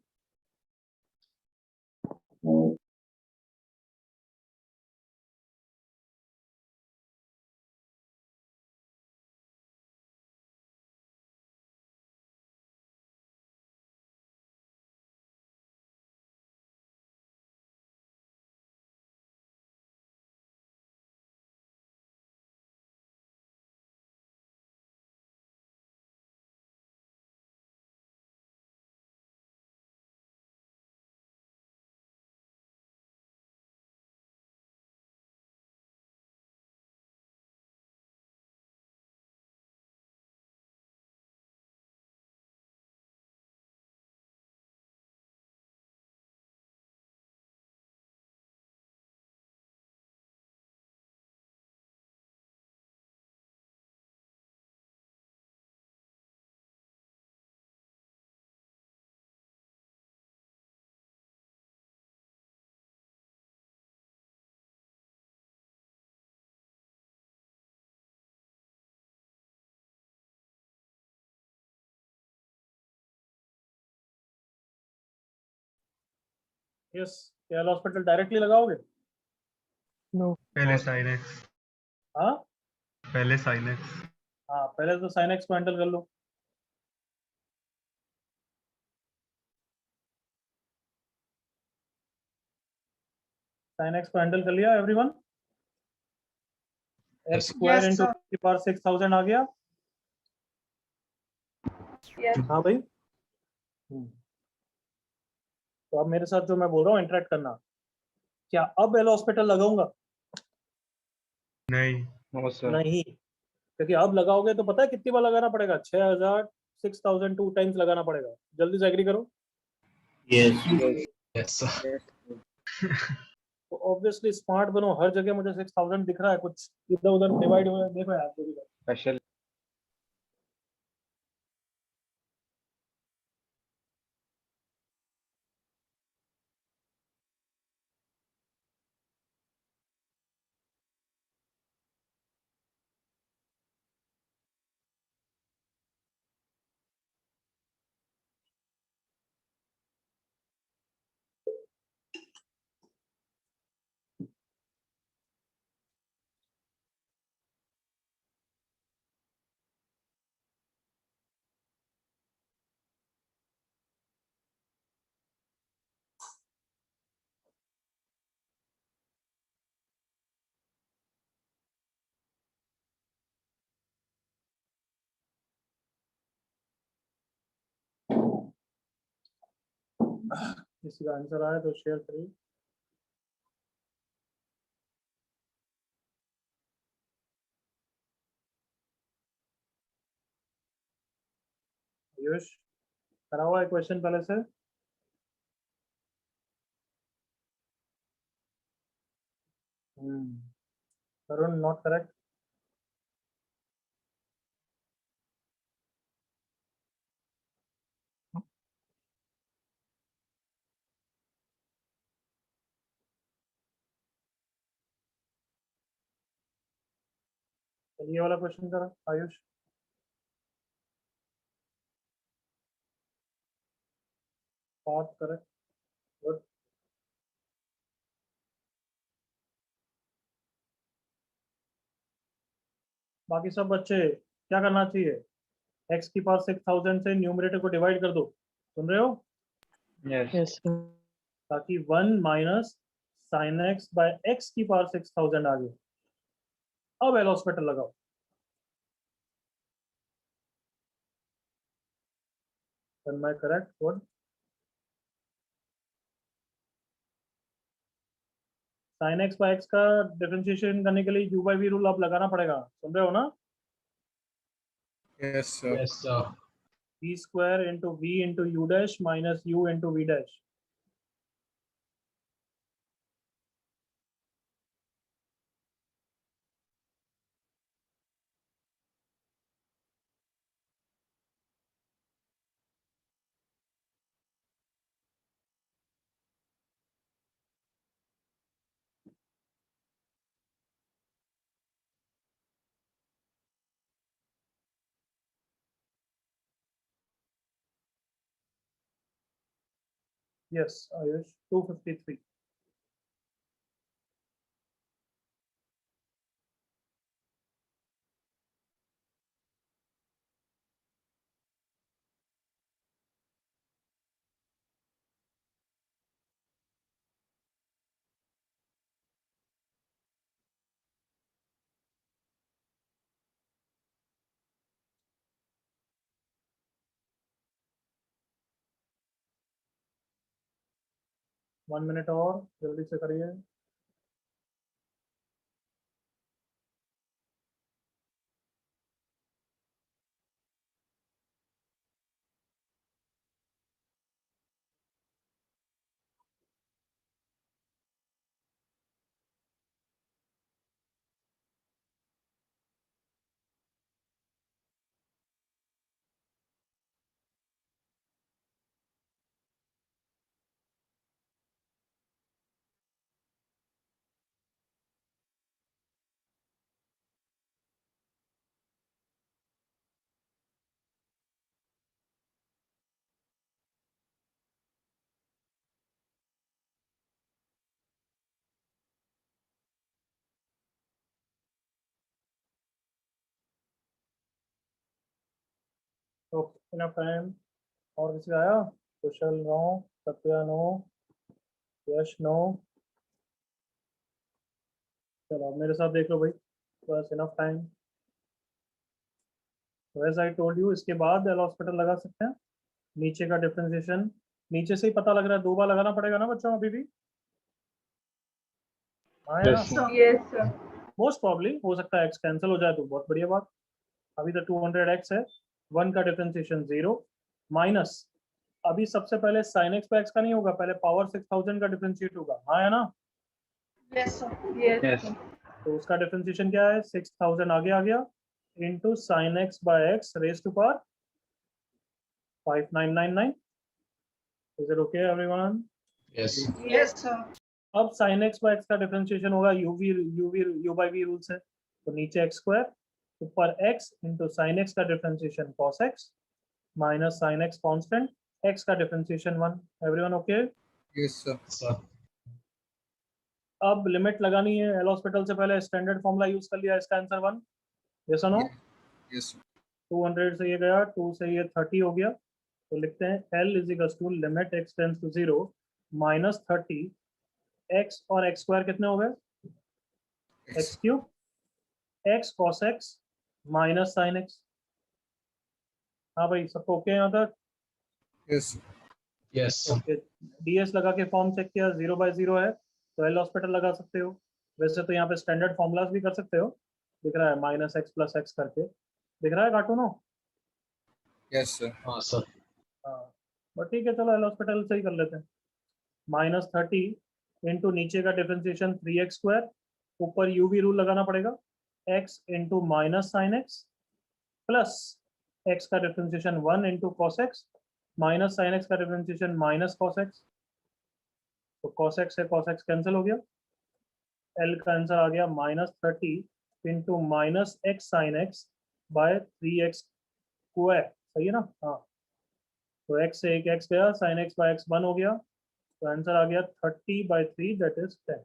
Yes, L hospital directly लगाओगे? नो। पहले साइन एक्स, हाँ पहले साइन एक्स। हाँ, पहले तो साइन एक्स को हैंडल कर लो। साइन एक्स को हैंडल कर लिया everyone? X Yes, square Yes, into sir. की पावर 6000 आ गया। Yes. हाँ भाई। तो अब मेरे साथ जो मैं बोल रहा हूँ इंटरेक्ट करना। क्या अब एल हॉस्पिटल लगाऊंगा? नहीं, नो सर। नहीं, क्योंकि अब लगाओगे तो पता है कितनी बार लगाना पड़ेगा? 6000 6000 2 टाइम्स लगाना पड़ेगा। जल्दी से एग्री करो। Yes. yes, sir. तो ऑब्वियसली स्मार्ट बनो, हर जगह मुझे 6000 दिख रहा है, कुछ इधर उधर डिवाइड हो रहा है, देखो यार जो भी है। स्पेशल किसी का आंसर आया तो शेयर करिए। आयुष करा हुआ है क्वेश्चन पहले से? तरुण नॉट करेक्ट। ये वाला क्वेश्चन करा आयुष। Partha correct, good. बाकी सब बच्चे क्या करना चाहिए? x की पावर 6000 से न्यूमरेटर को डिवाइड कर दो, सुन रहे हो? Yes Yes, sir. ताकि 1 minus sine x by x की पावर 6000 आ गए। अब एल हॉस्पिटल लगाओ। Am I correct? Good. Sine x by x का डिफरेंशिएशन करने के लिए u बाय v रूल आप लगाना पड़ेगा, सुन रहे हो ना? Yes, sir. Yes, sir. v square into v into u dash minus u into v dash. Yes Ayush 253। One minute और जल्दी से करिए। Okay, enough time. और किसी का आया? Kushal no, Satya no, Yash no. चलो अब मेरे साथ देख लो भाई, बस enough time. As I told you, इसके बाद एल हॉस्पिटल लगा सकते हैं। नीचे का डिफरेंशिएशन नीचे से ही पता लग रहा है, 2 बार लगाना पड़ेगा ना बच्चों अभी भी? हाँ है ना? Yes. Yes, sir. Most probably हो सकता है एक्स कैंसिल हो जाए तो बहुत बढ़िया बात। अभी तो 200x है, 1 का डिफरेंशिएशन 0 माइनस, अभी सबसे पहले साइन एक्स बाय एक्स का नहीं होगा, पहले पावर 6000 का डिफरेंशिएट होगा। हाँ है ना? Yes, sir. Yes, Yes. sir. तो उसका डिफरेंशिएशन क्या है? 6000 आगे आ गया into sine x by x raise to power 5999। Is it okay everyone? Yes. Yes, sir. अब साइन एक्स बाय एक्स का डिफरेंशिएशन होगा यू बाय वी रूल से, तो नीचे एक्स स्क्वायर ऊपर एक्स इंटू साइन एक्स का differentiation cos x minus sine x constant x का differentiation 1। Everyone okay? Yes, sir. Sir. अब लिमिट लगानी है। एल हॉस्पिटल से पहले स्टैंडर्ड फॉर्मूला यूज कर लिया, इसका आंसर 1। यस और नो? Yes, sir. 200 से ये गया, 2 से ये 30 हो गया, तो लिखते हैं L is equal to limit x tends to 0 minus 30 x और x स्क्वायर कितने हो गए? x cube x cos x minus sine x। हाँ भाई सबको ओके यहाँ तक? Yes, sir. Yes, sir. Okay, ds लगा के फॉर्म चेक किया, 0/0 है तो एल हॉस्पिटल लगा सकते हो। वैसे तो यहाँ पे स्टैंडर्ड फॉर्मूलाज भी कर सकते हो, दिख रहा है -x + x करके, दिख रहा है कार्टूनो? Yes sir. हाँ सर। हाँ, बट ठीक है, चलो एल हॉस्पिटल से ही कर लेते हैं। -30 इंटू नीचे का डिफरेंशिएशन 3x², ऊपर यूवी रूल लगाना पड़ेगा, x into -sin x plus x का differentiation 1 into cos x minus sin x का डिफरेंशिएशन -cos x, तो cos x से cos x कैंसिल हो गया, L का आंसर आ गया -30 into -x sin x by 3x², सही है ना? हाँ, तो x से एक x गया, sin x बाय x 1 हो गया, तो आंसर आ गया 30/3 that is 10।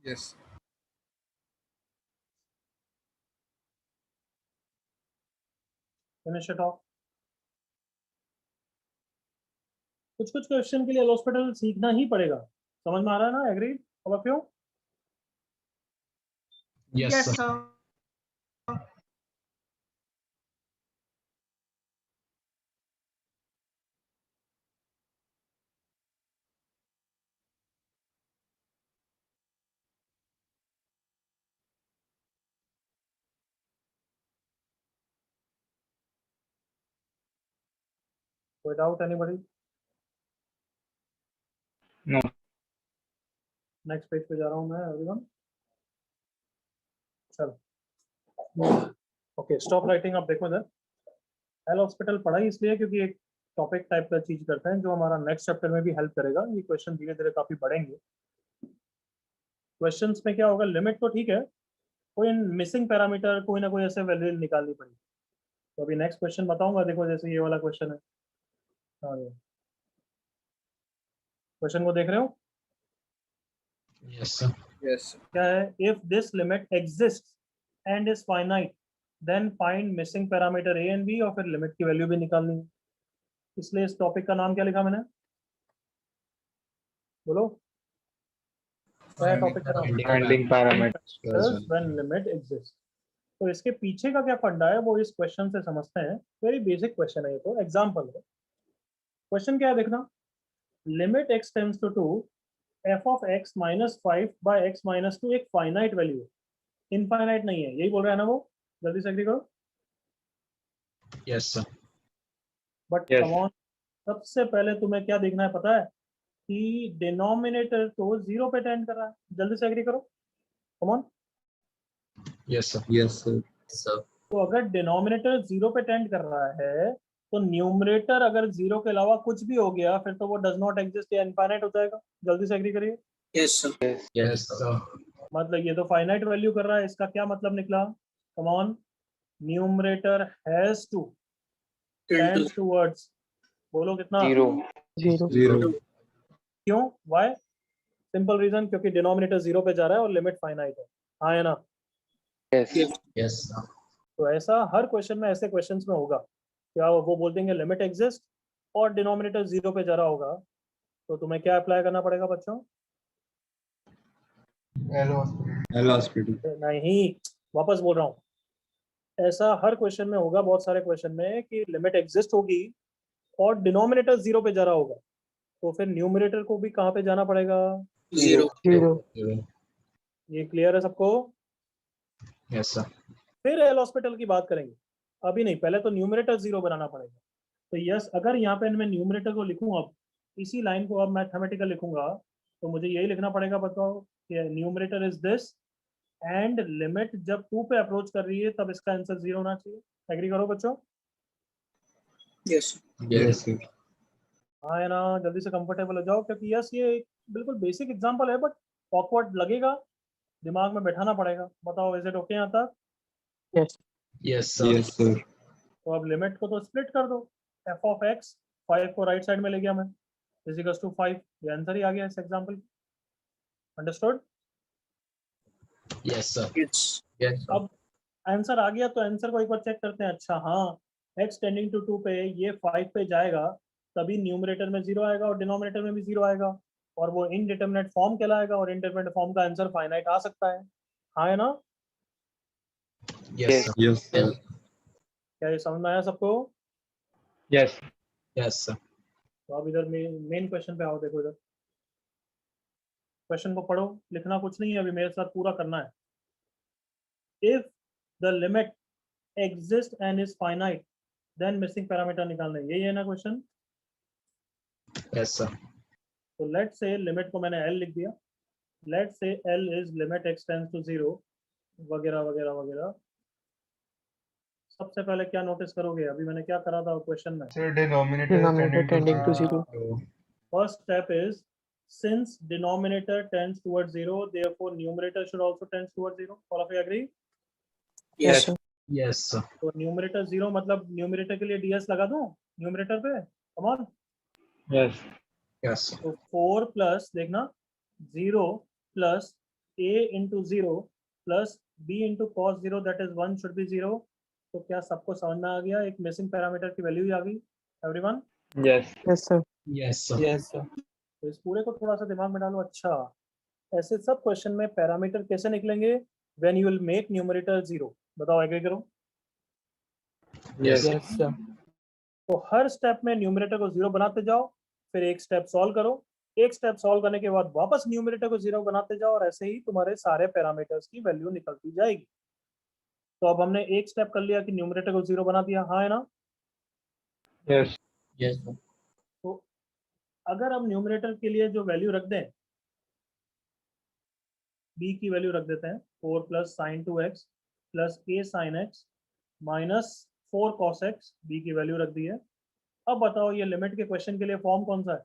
Yes. Finish it of. कुछ कुछ क्वेश्चन के लिए हॉस्पिटल सीखना ही पड़ेगा, समझ में आ रहा है ना? Agree all of you? Yes, Yes, sir. sir. कोई doubt anybody? No. Next page पे जा रहा हूँ मैं, एवरीवन। चलो, ओके, स्टॉप राइटिंग। अब देखो इधर, एल हॉस्पिटल पढ़ा ही इसलिए क्योंकि एक टॉपिक टाइप का चीज करते हैं जो हमारा नेक्स्ट चैप्टर में भी हेल्प करेगा। ये क्वेश्चन धीरे धीरे काफी बढ़ेंगे। क्वेश्चंस में क्या होगा, लिमिट तो ठीक है, कोई मिसिंग पैरामीटर कोई ना कोई ऐसे वैल्यू निकालनी पड़ेगी। तो अभी नेक्स्ट क्वेश्चन बताऊंगा, देखो जैसे ये वाला क्वेश्चन है। हाँ, क्वेश्चन को देख रहे हो? Yes, sir. यस। क्या है, if this limit exist and is finite then find missing parameter A and B, और फिर लिमिट की वैल्यू भी निकालनी है। इसलिए इस टॉपिक का नाम क्या लिखा मैंने, बोलो क्या टॉपिक का नाम? Finding parameters when limit exist. तो इसके पीछे का क्या फंडा है वो इस क्वेश्चन से समझते हैं। वेरी बेसिक क्वेश्चन है, ये तो एग्जांपल है। क्वेश्चन क्या है देखना, limit x tends to 2 f of x -5/x - 2 एक फाइनाइट वैल्यू है, इनफाइनाइट नहीं है, यही बोल रहा है ना वो? जल्दी से एग्री करो। Yes, sir. But Yes. Come on, सबसे पहले तुम्हें क्या देखना है पता है, कि डिनोमिनेटर तो 0 पे टेंड कर रहा है। जल्दी से एग्री करो, come on. Yes, sir. Yes sir. Sir. तो अगर डिनोमिनेटर 0 पे टेंड कर रहा है तो न्यूमरेटर अगर 0 के अलावा कुछ भी हो गया फिर तो वो डज नॉट एग्जिस्ट या इनफाइनाइट हो जाएगा। जल्दी से एग्री करिए। Yes, sir. Yes, sir. मतलब ये तो फाइनाइट वैल्यू कर रहा है, इसका क्या मतलब निकला? Come on, numerator has to tends towards, बोलो कितना? 0 0। क्यों, व्हाई? सिंपल रीजन, क्योंकि डिनोमिनेटर 0 पे जा रहा है और लिमिट फाइनाइट है। हाँ है ना? यस। Yes, sir. तो ऐसा हर क्वेश्चन में, ऐसे क्वेश्चंस में होगा, क्या वो बोल देंगे लिमिट एग्जिस्ट और डिनोमिनेटर 0 पे जा रहा होगा, तो तुम्हें क्या अप्लाई करना पड़ेगा बच्चों? L hospital. नहीं, वापस बोल रहा हूँ, ऐसा हर क्वेश्चन में होगा, बहुत सारे क्वेश्चन में, कि लिमिट एग्जिस्ट होगी और डिनोमिनेटर 0 पे जा रहा होगा, तो फिर न्यूमरेटर को भी कहाँ पे जाना पड़ेगा? 0. 0 ये क्लियर है सबको? Yes, sir. फिर एल हॉस्पिटल की बात करेंगे, अभी नहीं, पहले तो न्यूमरेटर 0 बनाना पड़ेगा। तो यस, अगर यहाँ पे मैं न्यूमरेटर को लिखूँ, अब इसी लाइन को अब मैथमेटिकल लिखूंगा, तो मुझे यही लिखना पड़ेगा, बताओ कि numerator is this and limit जब 2 पे अप्रोच कर रही है तब इसका आंसर 0 होना चाहिए। एग्री करो बच्चों? Yes. Yes. हाँ है ना? जल्दी से कंफर्टेबल हो जाओ, क्योंकि यस ये बिल्कुल बेसिक एग्जांपल है, बट ऑकवर्ड लगेगा, दिमाग में बैठाना पड़ेगा। बताओ, इज इट ओके यहाँ तक? Yes Yes, sir. Yes sir. तो अब लिमिट को तो स्प्लिट कर दो, एफ ऑफ एक्स, 5 को राइट साइड में ले गया मैं, इजिकल्स टू 5, ये आंसर ही आ गया इस example. Understood? Yes, sir. Yes. Yes, sir. अब आंसर आ गया तो आंसर को एक बार चेक करते हैं। अच्छा हाँ, x टेंडिंग टू 2 पे ये 5 पे जाएगा, तभी न्यूमरेटर में 0 आएगा और डिनोमिनेटर में भी 0 आएगा, और वो इनडिटरमिनेट फॉर्म कहलाएगा, और इनडिटरमिनेट फॉर्म का आंसर फाइनाइट आ सकता है। हाँ है ना? Yes, sir. Yes sir. क्या ये समझ में आया सबको? यस। Yes, sir. तो अब इधर मेन क्वेश्चन पे आओ, देखो इधर क्वेश्चन को पढ़ो, लिखना कुछ नहीं है अभी, मेरे साथ पूरा करना है। If the limit exist and is finite then missing parameter निकालना है, यही है ना क्वेश्चन। Yes, sir. तो लेट से लिमिट को मैंने एल लिख दिया, let say L is limit x tends to 0 वगैरह वगैरह वगैरह। सबसे पहले क्या नोटिस करोगे, अभी मैंने क्या करा था क्वेश्चन में, So denominator is Denominator tending to tending to 0. So, first step is since denominator tends towards 0 therefore numerator should also tend towards 0, all of you agree? Yes, sir. yes, sir. तो numerator 0 मतलब numerator के लिए ds लगा दूं numerator पे, come on. Yes. Yes, sir. तो 4 plus देखना 0 plus a into 0 plus b into cos 0 that is 1 should be 0। तो क्या सबको समझ में आ गया, एक मिसिंग पैरामीटर की वैल्यू ही आ गई everyone? Yes. Yes, sir. Yes, sir. Yes, sir. तो इस पूरे को थोड़ा सा दिमाग में डालो। अच्छा, ऐसे सब क्वेश्चन में पैरामीटर कैसे निकलेंगे, when you will make numerator 0, बताओ, एग्री करो। Yes, sir. Yes, sir. तो हर स्टेप में न्यूमरेटर को 0 बनाते जाओ, फिर एक स्टेप सॉल्व करो, एक स्टेप सॉल्व करने के बाद वापस न्यूमरेटर को 0 बनाते जाओ, और ऐसे ही तुम्हारे सारे पैरामीटर्स की वैल्यू निकलती जाएगी। तो अब हमने एक स्टेप कर लिया कि न्यूमरेटर को 0 बना दिया, हाँ है ना? Yes. Yes, sir. तो अगर हम न्यूमरेटर के लिए जो वैल्यू रख दें, b की वैल्यू रख देते हैं 4 plus sine 2x plus a sine x minus 4 cos x, b की वैल्यू रख दी है। अब बताओ ये लिमिट के क्वेश्चन के लिए फॉर्म कौन सा है?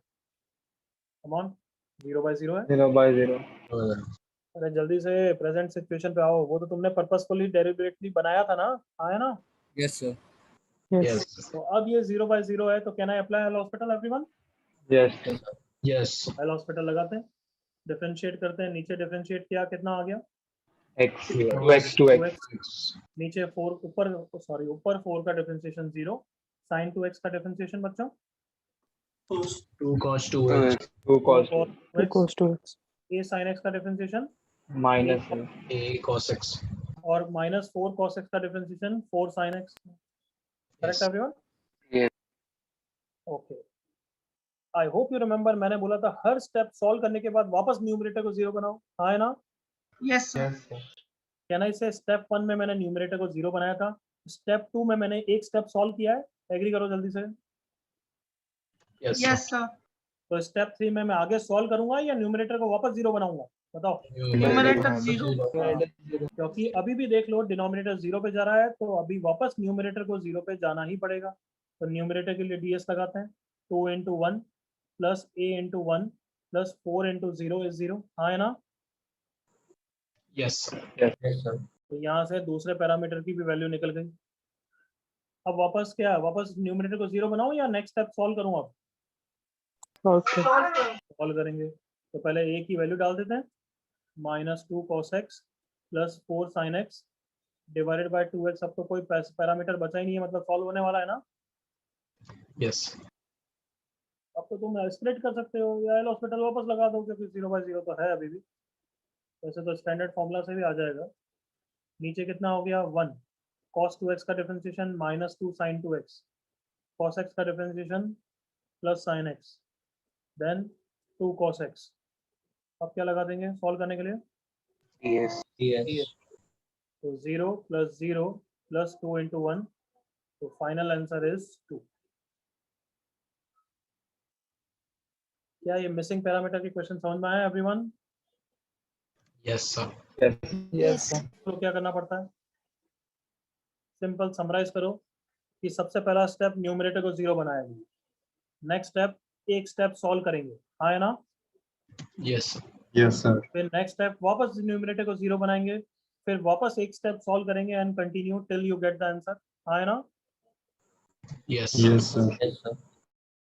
कम ऑन, 0/0 है। 0/0. अरे जल्दी से प्रेजेंट सिचुएशन पे आओ, वो तो तुमने पर्पसफुली डेलिबरेटली बनाया था ना, आया ना? Yes, sir. Yes. Yes, sir. तो अब ये 0/0 है, तो can I apply L hospital everyone? Yes. Yes. L hospital लगाते हैं, डिफरेंशिएट करते हैं, नीचे डिफरेंशिएट किया, कितना आ गया? X. 2x. 2x. 2x, नीचे 4, ऊपर सॉरी ऊपर 4 का डिफरेंशिएशन 0, साइन 2x का डिफरेंशिएशन बच्चों 2 cos 2x 2 cos 2. 2 cos 2x. a sin x का differentiation Minus. a cos x. और माइनस 4 cos x का differentiation 4 sin x, correct Yes. Everyone? Yes. Okay, I hope you remember, मैंने बोला था हर step solve करने के बाद वापस न्यूमरेटर को 0 बनाओ, हाँ है ना? Yes, sir. Yes, sir. क्या ना, इसे स्टेप 1 में मैंने न्यूमरेटर को 0 बनाया था, स्टेप 2 में मैंने एक स्टेप सॉल्व किया है, एग्री करो जल्दी से। Yes, Yes, sir. तो स्टेप 3 में मैं आगे सॉल्व करूंगा या न्यूमरेटर को वापस 0 बनाऊंगा, बताओ? Numerator 0. Numerator 0. क्योंकि अभी भी देख लो डिनोमिनेटर 0 पे जा रहा है, तो अभी वापस न्यूमरेटर को 0 पे जाना ही पड़ेगा। तो न्यूमरेटर के लिए ds लगाते हैं, 2 into 1 plus a into 1 plus 4 into 0 is 0, हाँ है ना? Yes, sir. Yes. तो यहाँ से दूसरे पैरामीटर की भी वैल्यू निकल गई। अब वापस क्या है, वापस न्यूमरेटर को 0 बनाऊं या नेक्स्ट स्टेप सॉल्व करूं? अब Okay. सॉल्व करेंगे, तो पहले a की वैल्यू डाल देते हैं, -2 cos x plus 4 sin x divided by 2x। अब तो कोई पैरामीटर बचा ही नहीं है, मतलब सॉल्व होने वाला है ना? Yes. अब तो तुम स्प्लिट कर सकते हो या एल हॉस्पिटल वापस लगा दो, क्योंकि 0/0 तो है अभी भी, वैसे तो स्टैंडर्ड फॉर्मूला से भी आ जाएगा। नीचे कितना हो गया, 1 cos 2x का differentiation -2 sin 2x, cos x का differentiation plus sin x, then 2 cos x। अब क्या लगा देंगे सॉल्व करने के लिए? Yes. Yes. तो 0 प्लस 0 प्लस 2 into 1, तो फाइनल आंसर इज 2। क्या ये मिसिंग पैरामीटर की क्वेश्चन समझ में आया everyone? Yes, sir. Yes. Yes, sir. तो क्या करना पड़ता है, सिंपल समराइज करो कि सबसे पहला स्टेप न्यूमरेटर को 0 बनाएंगे, नेक्स्ट स्टेप एक स्टेप सॉल्व करेंगे, हाँ है ना? Yes, sir. Yes, sir. फिर नेक्स्ट स्टेप वापस न्यूमरेटर को 0 बनाएंगे, फिर वापस एक स्टेप सॉल्व करेंगे and continue till you get the answer, हाँ है ना? Yes, sir. Yes, sir. Yes, sir.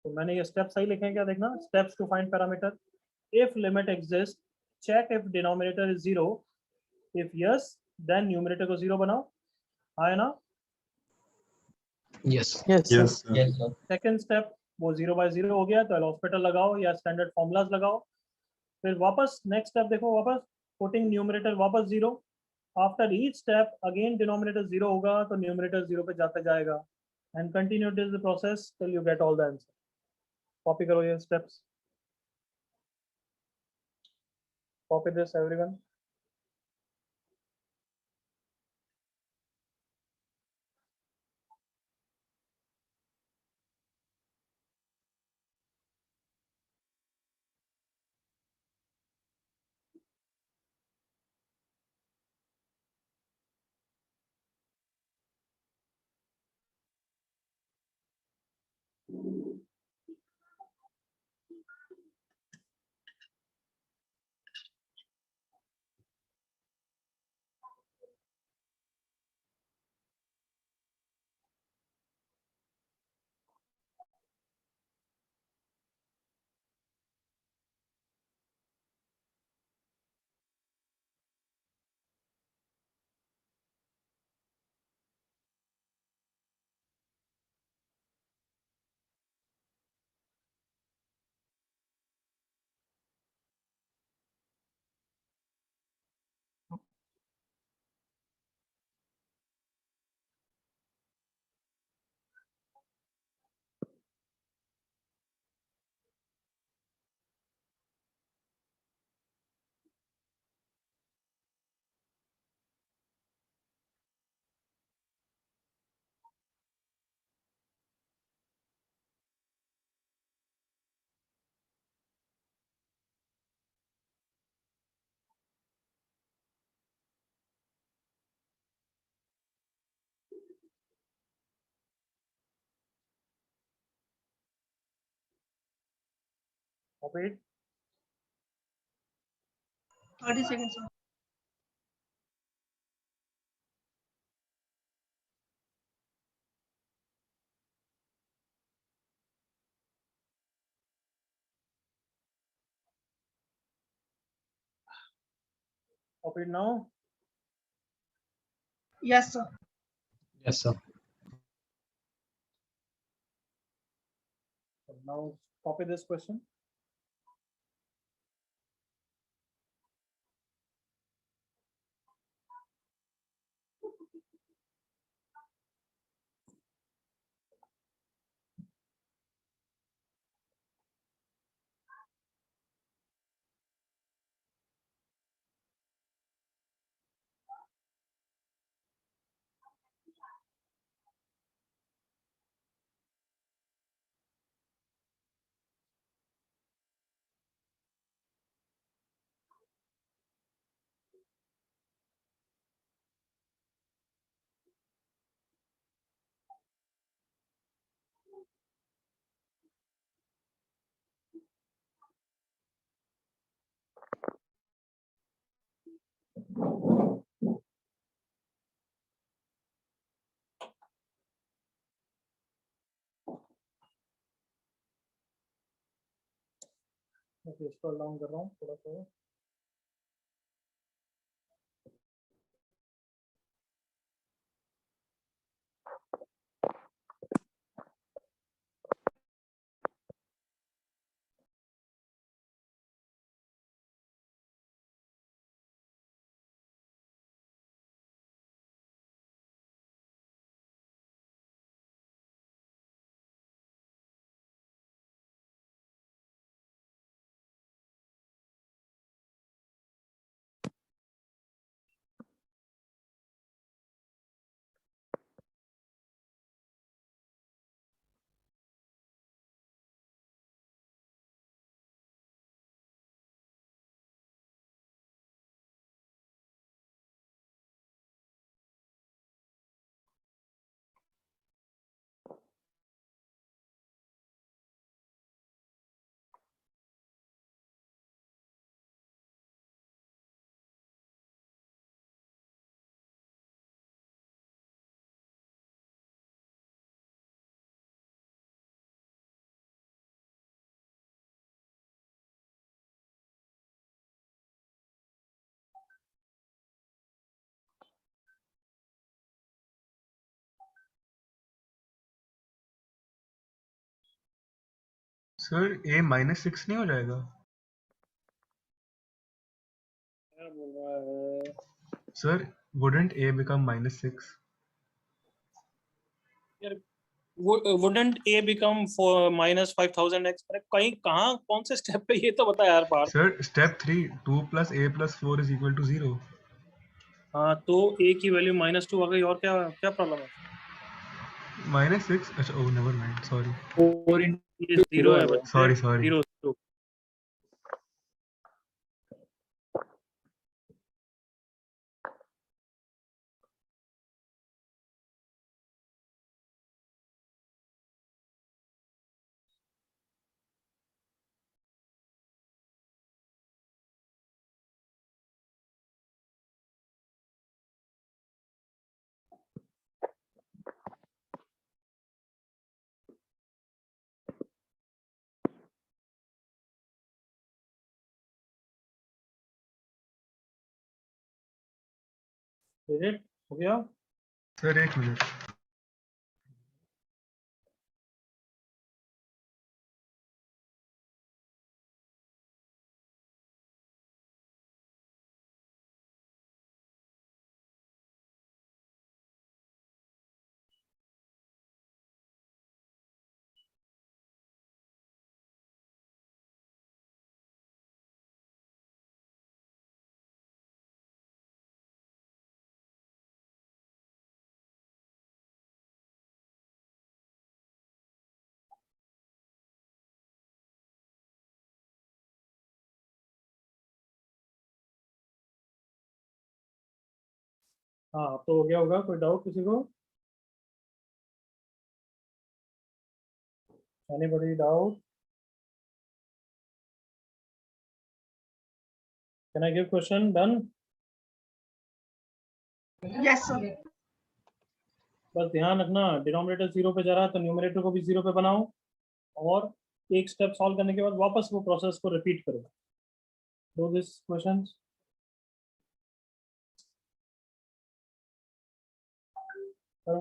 तो मैंने ये स्टेप सही लिखे हैं क्या, देखना, steps to find parameter. If limit exist check if denominator is 0, if yes then numerator को 0 बनाओ, हाँ है ना? Yes, sir. Yes, sir. Yes, sir. Yes, sir. Second step वो 0/0 हो गया, तो एल हॉस्पिटल लगाओ या स्टैंडर्ड फॉर्मूलाज लगाओ। फिर वापस नेक्स्ट स्टेप देखो, वापस पुटिंग न्यूमरेटर वापस 0, after each step again denominator 0 होगा, तो न्यूमरेटर 0 पे जाता जाएगा। and continue this process till you get all the answer. Copy करो ये steps. Copy this everyone. Copy it. 30 seconds, sir. Copy it now. Yes, sir. Yes, sir. So now copy this question. Okay, scroll down कर रहा हूँ थोड़ा सा. Sir a -6 नहीं हो जाएगा? क्या बोल रहा है? Sir, wouldn't a become -6? यार wouldn't a become for minus 5000x? अरे कहीं कहाँ कौन से स्टेप पे, ये तो बता यार Partha. Sir, step 3, 2 plus a plus 4 is equal to 0. हाँ तो a की वैल्यू -2 आ गई, और क्या क्या प्रॉब्लम है? Minus 6. अच्छा, oh, never mind. Sorry. 4 into ये जीरो है बच्चे, Sorry, sorry. जीरो। हो गया? Sir, 1 minute. हाँ तो हो गया होगा, कोई डाउट किसी को? Anybody doubt? Can I give question? Done? Yes, sir. बस ध्यान रखना, डिनोमिनेटर 0 पे जा रहा है तो न्यूमरेटर को भी 0 पे बनाओ, और एक स्टेप सॉल्व करने के बाद वापस वो प्रोसेस को रिपीट करो। Do this questions. करो।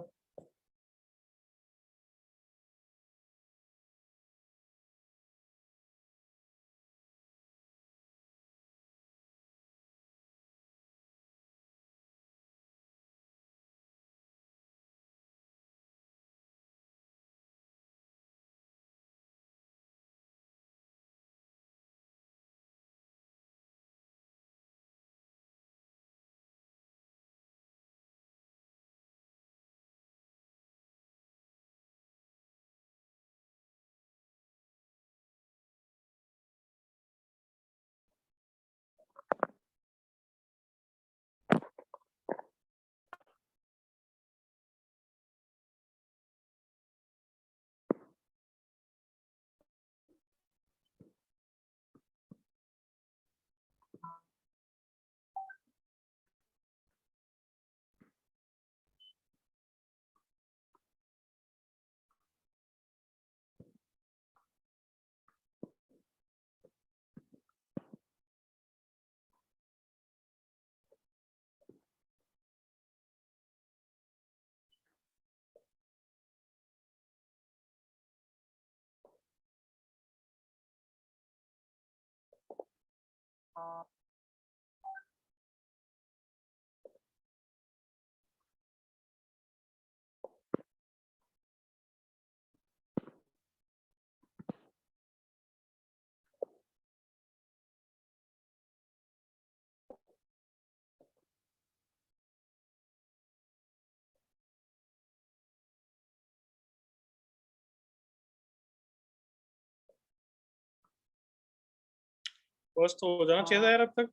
बस तो हो जाना चाहिए था यार अब तक।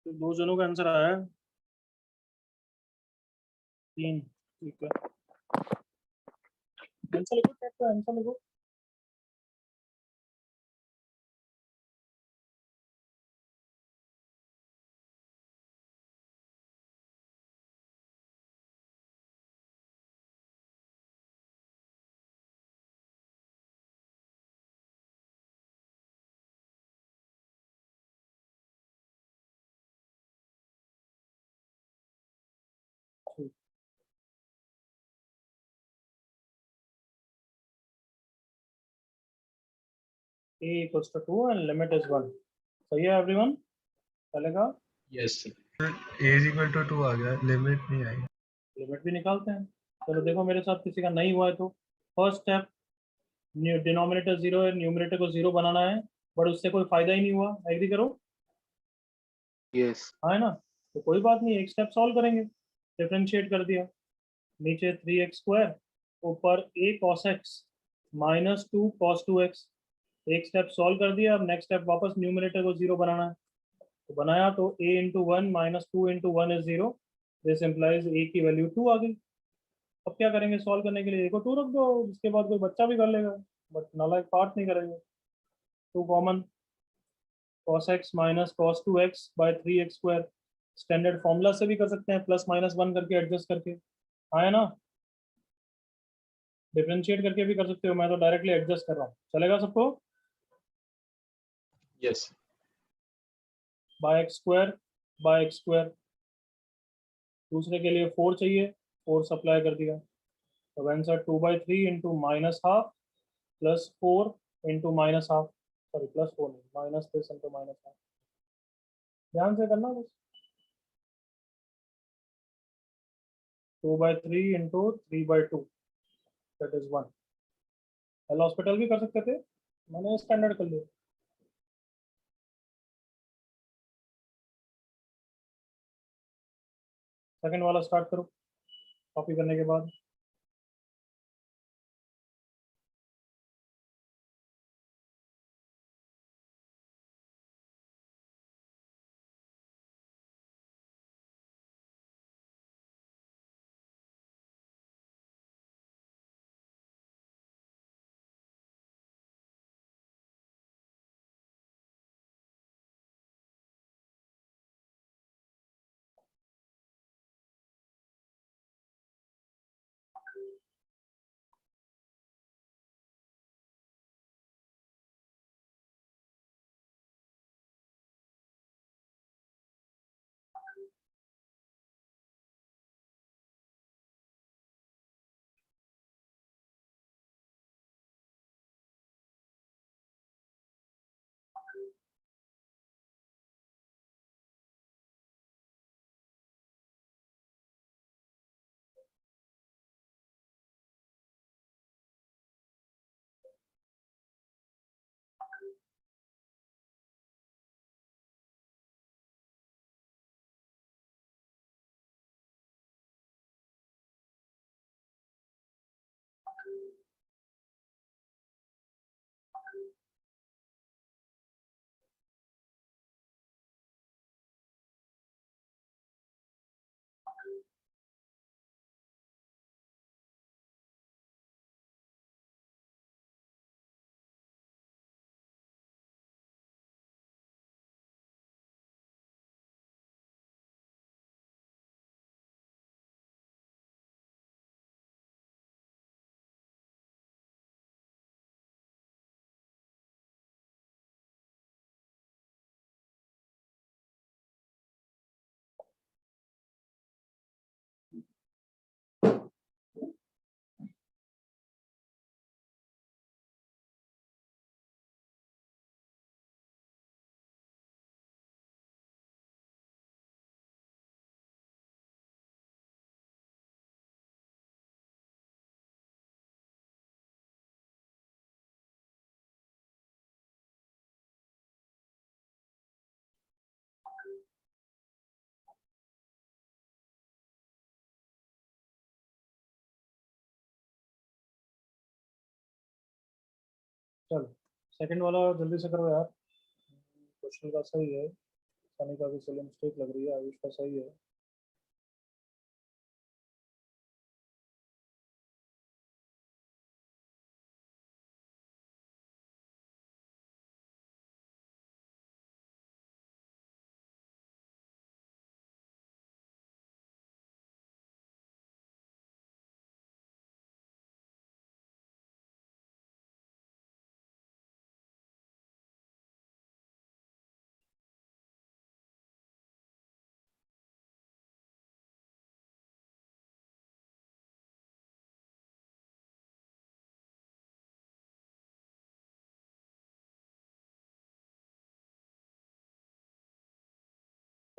तो 2 जनों का आंसर आया है, 3। ठीक है, आंसर लिखो, चेक का आंसर लिखो। A equals to 2 and limit is 1. सही है एवरीवन? चलेगा? Yes, sir. A is equal to 2 आ गया, लिमिट नहीं आई. लिमिट भी निकालते हैं. चलो देखो मेरे साथ किसी का नहीं हुआ है तो फर्स्ट स्टेप, डिनोमिनेटर 0 है, न्यूमरेटर को 0 बनाना है, बट उससे कोई फायदा ही नहीं हुआ. एग्री करो? Yes. हाँ है ना? तो कोई बात नहीं, एक स्टेप सॉल्व करेंगे. डिफरेंशिएट कर दिया, नीचे 3x², ऊपर a cos x minus 2 cos 2x. एक स्टेप सॉल्व कर दिया. अब नेक्स्ट स्टेप वापस न्यूमरेटर को 0 बनाना है. तो बनाया तो a into 1 minus 2 into 1 is 0. This implies a की वैल्यू 2 आ गई. अब क्या करेंगे सॉल्व करने के लिए? a को 2 रख दो, उसके बाद कोई बच्चा भी कर लेगा, बट नालायक पार्ट नहीं करेंगे. 2 common, cos x minus cos 2x by 3x². Standard formula से भी कर सकते हैं, प्लस माइनस 1 करके एडजस्ट करके. हाँ है ना? डिफरेंशिएट करके भी कर सकते हो, मैं तो डायरेक्टली एडजस्ट कर रहा हूँ. चलेगा सबको? Yes. By x². दूसरे के लिए 4 चाहिए, 4 सप्लाई कर दिया. तो answer 2/3 into minus half plus 4 into minus half, sorry plus 4 नहीं, minus this into minus half. ध्यान से करना बस. 2/3 into 3/2 that is 1. L hospital भी कर सकते थे, मैंने स्टैंडर्ड कर लिया. सेकंड वाला स्टार्ट करो कॉपी करने के बाद. चलो सेकंड वाला जल्दी से करो यार. क्वेश्चन का सही है, सनी का भी सिली मिस्टेक लग रही है, आयुष का सही है.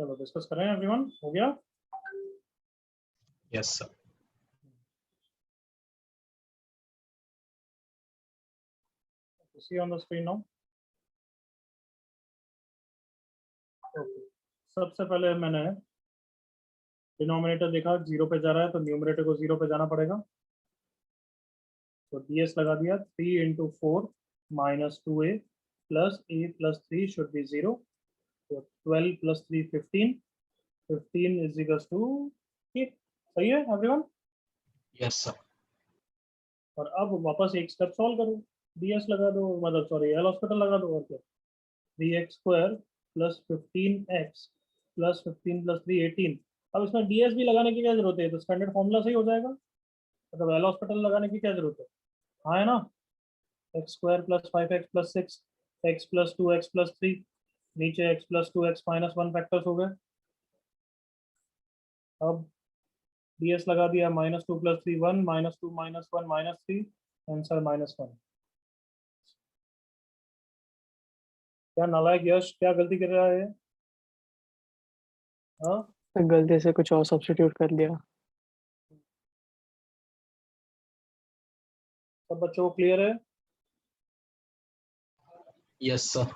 चलो डिस्कस करें एवरीवन, हो गया? Yes, sir. See on the screen now. Okay. सबसे पहले मैंने डिनोमिनेटर देखा 0 पे जा रहा है, तो न्यूमरेटर को 0 पे जाना पड़ेगा। तो ds लगा दिया, 3 into 4 minus 2a plus a plus 3 should be 0. तो 12 plus 3 15. 15 is equals to, ठीक सही है एवरीवन? Yes, sir. और अब वापस एक स्टेप सॉल्व करो, ds लगा दो, मतलब सॉरी एल हॉस्पिटल लगा दो, और क्या 3x square plus 15x plus 15 plus 3 18। अब इसमें ds भी लगाने की क्या जरूरत है? तो स्टैंडर्ड फॉर्मूला सही हो जाएगा, मतलब एल हॉस्पिटल लगाने की क्या जरूरत है? हाँ है ना, x square plus 5x plus 6 x plus 2x plus 3, नीचे x plus 2x minus 1 factors हो गए। अब ds लगा दिया, -2 प्लस 3 1, -2 माइनस 1 माइनस 3, आंसर -1। क्या नालायक यश, क्या गलती कर रहा है? हाँ, गलती से कुछ और सब्स्टिट्यूट कर लिया। सब बच्चों को क्लियर है? Yes, sir.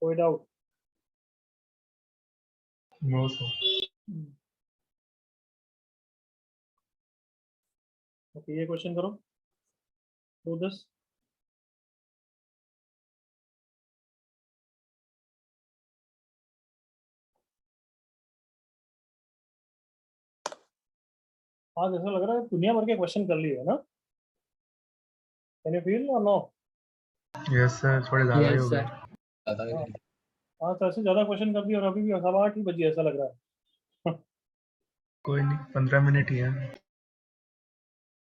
कोई डाउट? No, sir. ओके, ये क्वेश्चन करो, डू दिस। आज ऐसा लग रहा है दुनिया भर के क्वेश्चन कर लिए है ना? कैन यू फील और नो? Yes, sir. थोड़े ज़्यादा ही Yes, हो sir. गए। हाँ, तो ऐसे ज्यादा क्वेश्चन कर दिए और अभी भी 8:15 ही बजी, ऐसा लग रहा है। कोई नहीं, 15 मिनट ही है।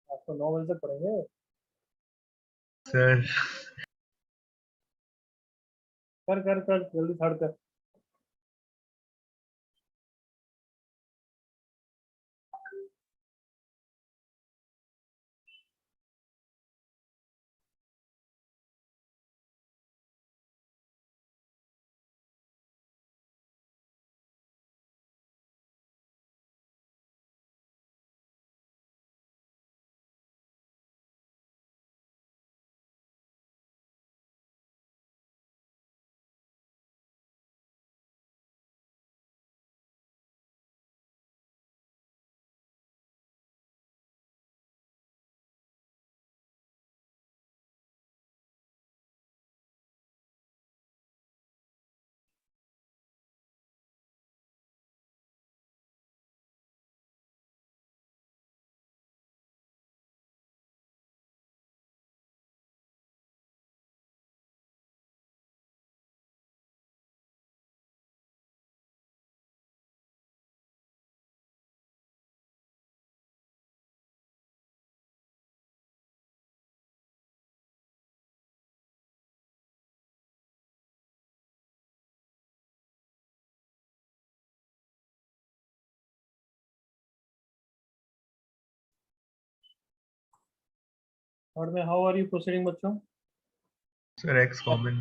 आप तो 9 बजे तक पढ़ेंगे। सर कर कर कर जल्दी थर्ड कर। थर्ड में हाउ आर यू प्रोसीडिंग बच्चों? Sir x common.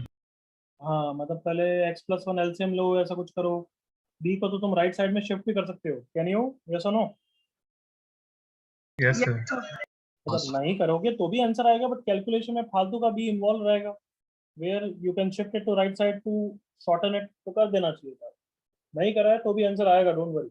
हाँ, मतलब पहले x+1 एलसीएम लो, ऐसा कुछ करो। b को तो तुम राइट साइड में शिफ्ट भी कर सकते हो, कैन यू? यस और no? Yes Yes, sir. sir. मतलब नहीं करोगे तो भी आंसर आएगा, बट कैलकुलेशन में फालतू का b इन्वॉल्व रहेगा, where you can shift it to right side to shorten it, तो कर देना चाहिए था। नहीं करा है तो भी आंसर आएगा, डोंट वरी।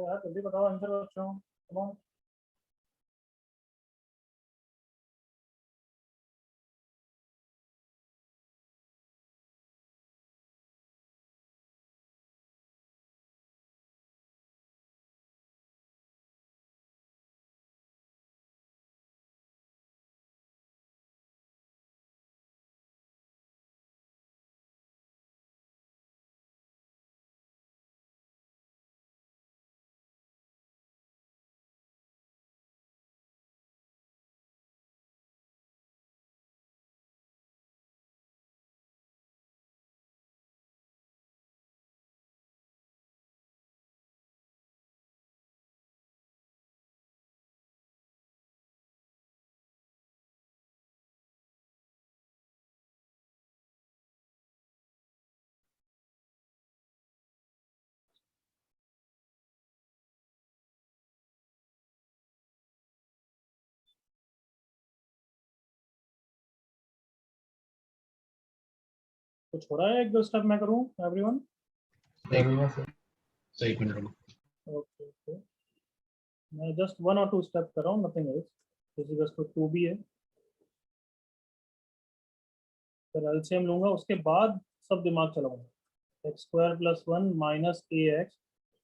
तो यार जल्दी बताओ आंसर बच्चों, कम ऑन। कुछ हो रहा है, एक दो स्टेप मैं करूं एवरीवन? So एक मिनट रुको। ओके ओके, मैं जस्ट 1 और 2 स्टेप कर रहा हूँ, nothing else. This is to 2b है, फिर एलसीएम लूंगा, उसके बाद सब दिमाग चलाऊंगा। X square plus 1 minus A x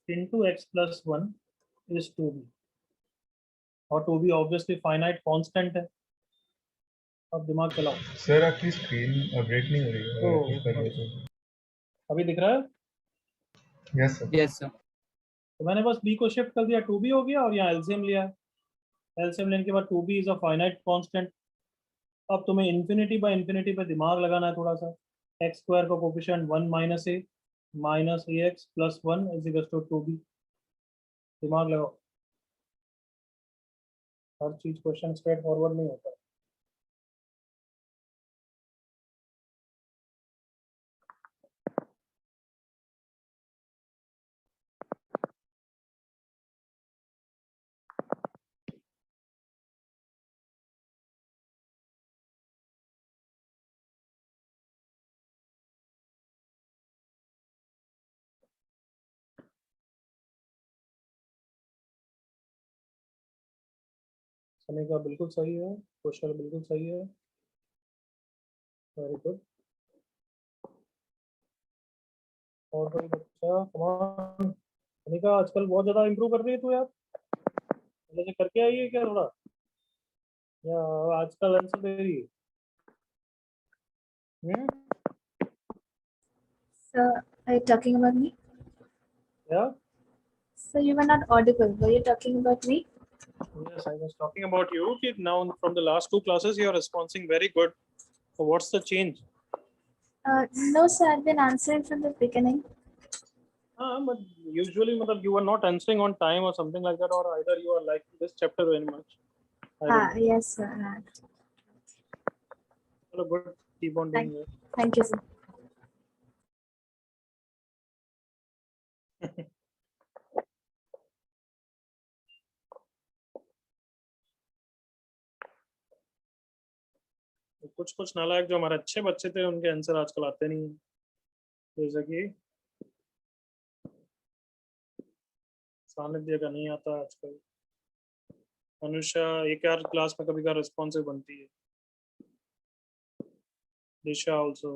into x plus 1 is 2b, और 2b ऑब्वियसली फाइनाइट कांस्टेंट है। अब दिमाग चलाओ। सर आपकी स्क्रीन ब्रेक नहीं हो रही है अगर आप कुछ कर रहे हो तो? अभी दिख रहा है? Yes sir. Yes sir. तो मैंने बस b को शिफ्ट कर दिया, 2b हो गया, और यहाँ एलसीएम लिया है। एलसीएम लेने के बाद 2b is a finite constant. अब तुम्हें इन्फिनिटी बाय इन्फिनिटी पे दिमाग लगाना है थोड़ा सा। एक्स स्क्वायर का coefficient 1 minus A x plus 1 is equal to 2b। दिमाग लगाओ, हर चीज क्वेश्चन स्ट्रेट फॉरवर्ड नहीं होता। समय का बिल्कुल सही है, क्वेश्चन बिल्कुल सही है, वेरी गुड। और कोई बच्चा? कमान अनिका, आजकल बहुत ज्यादा इम्प्रूव कर रही है तू यार, पहले से करके आई है क्या थोड़ा, या आजकल आंसर दे रही है? Sir, are you talking about me? Yeah, Sir, you were not audible. Were you talking about me? yes, I was talking about you. Okay, now from the last 2 classes you are responding very good. So what's the change? No, sir. I've been answering from the beginning. But usually you are not answering on time or something like that, or either you are liking this chapter very much. I don't know. Yes, sir. Well, good. Keep on doing it. Thank you, sir. कुछ कुछ नालायक जो हमारे अच्छे बच्चे थे उनके answer आजकल आते नहीं हैं, जैसे कि सानिध्य का नहीं आता आजकल। अनुषा एक यार क्लास में कभी का रिस्पॉन्सिव बनती है। दिशा आल्सो।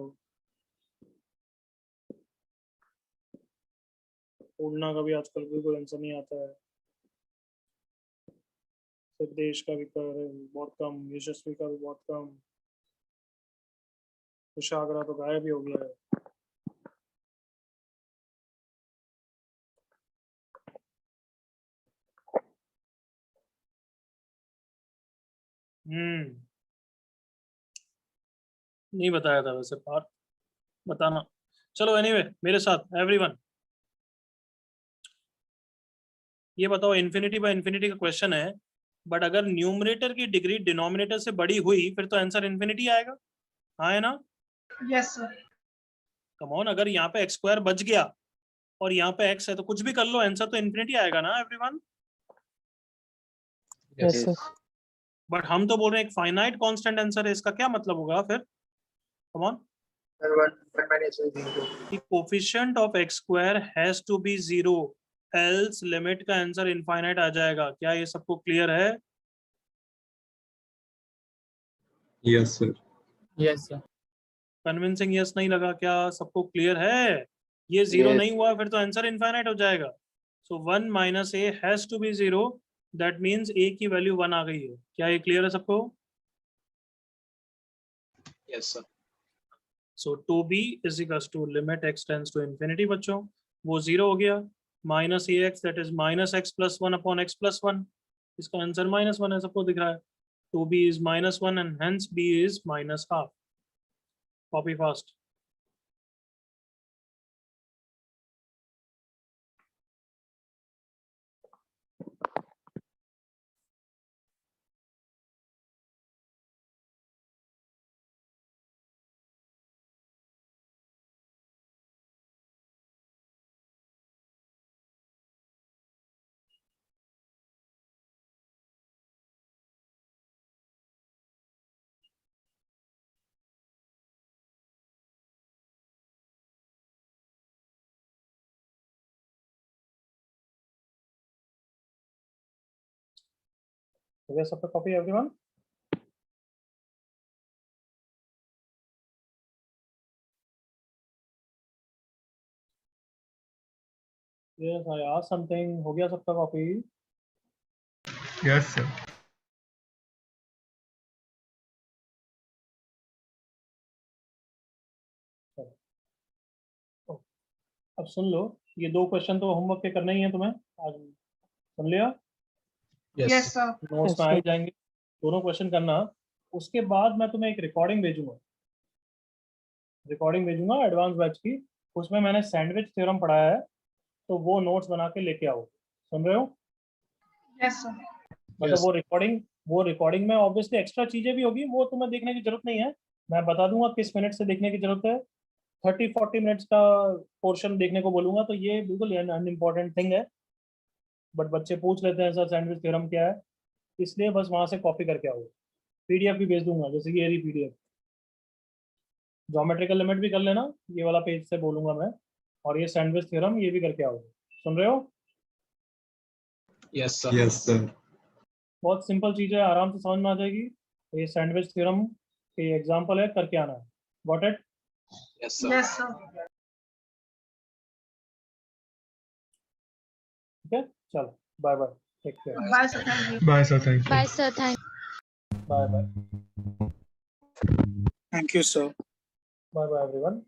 पूर्णा का भी आजकल कोई आंसर नहीं आता है। सिद्धेश का भी बहुत कम, यशस्वी का भी बहुत कम। कुशाग्रा तो गायब ही हो गया है। नहीं बताया था वैसे पार्ट, बताना। चलो एनीवे, मेरे साथ एवरीवन ये बताओ, इन्फिनिटी बाय इन्फिनिटी का क्वेश्चन है, बट अगर न्यूमरेटर की डिग्री डिनोमिनेटर से बड़ी हुई फिर तो आंसर इन्फिनिटी आएगा, हाँ है ना? Yes, sir. कम ऑन, अगर यहाँ पे एक्स स्क्वायर बच गया और यहाँ पे एक्स है तो कुछ भी कर लो, आंसर तो इन्फिनिटी आएगा ना एवरीवन? Yes sir. बट हम तो बोल रहे हैं एक फाइनाइट कांस्टेंट आंसर है, इसका क्या मतलब होगा फिर? Come on, Sir, 1 minus 0. the coefficient of x square has to be 0 else limit का आंसर इनफाइनाइट आ जाएगा। क्या ये सबको क्लियर है? Yes, sir. Yes, sir. Convincing yes नहीं लगा? क्या सबको क्लियर है? ये जीरो Yes. नहीं हुआ फिर तो आंसर इनफाइनाइट हो जाएगा। So 1 minus a has to be 0, that means a की वैल्यू 1 आ गई है। क्या ये क्लियर है सबको? Yes, sir. So 2b is equals to limit x tends to infinity बच्चों, वो 0 हो गया। Minus A x that is minus x plus 1 upon x plus 1, इसका आंसर -1 है, सबको दिख रहा है। 2b is -1 and hence b is -half. Copy fast. हो गया सबका copy everyone? Yes, I asked something. हो गया सबका कॉपी? Yes, sir. अब सुन लो, ये 2 क्वेश्चन तो होमवर्क के करने ही है तुम्हें आज, सुन लिया? Yes, Yes, sir. sir. Notes Yes, में आ ही sir. जाएंगे, दोनों क्वेश्चन करना। उसके बाद मैं तुम्हें एक रिकॉर्डिंग भेजूंगा, एडवांस बैच की। उसमें मैंने सैंडविच थ्योरम पढ़ाया है, तो वो नोट्स बना के लेके आओ। सुन रहे हो? Yes, sir. मतलब Yes. वो रिकॉर्डिंग में ऑब्वियसली एक्स्ट्रा चीजें भी होगी, वो तुम्हें देखने की जरूरत नहीं है। मैं बता दूंगा किस मिनट से देखने की जरूरत है। 30-40 मिनट्स का पोर्शन देखने को बोलूंगा, तो ये बिल्कुल अनइम्पॉर्टेंट थिंग है। बट बच्चे पूछ लेते हैं सर सैंडविच थ्योरम क्या है, इसलिए बस वहां से कॉपी करके आओ। पीडीएफ भी भेज दूंगा, जैसे कि ये रही पीडीएफ। ज्योमेट्रिकल लिमिट भी कर लेना, ये वाला पेज से बोलूंगा मैं। और ये सैंडविच थ्योरम ये भी करके आओ। सुन रहे हो? Yes, sir. Yes, sir. बहुत सिंपल चीज है, आराम से समझ में आ जाएगी। ये सैंडविच थ्योरम के एग्जांपल है, करके आना है। Got it? Yes, sir. Yes, sir. ठीक है, चलो bye bye, take care, Bye, sir. Thank you. Bye, sir. Thank you. Bye, sir. Thank bye bye, Thank you, sir. Bye bye everyone.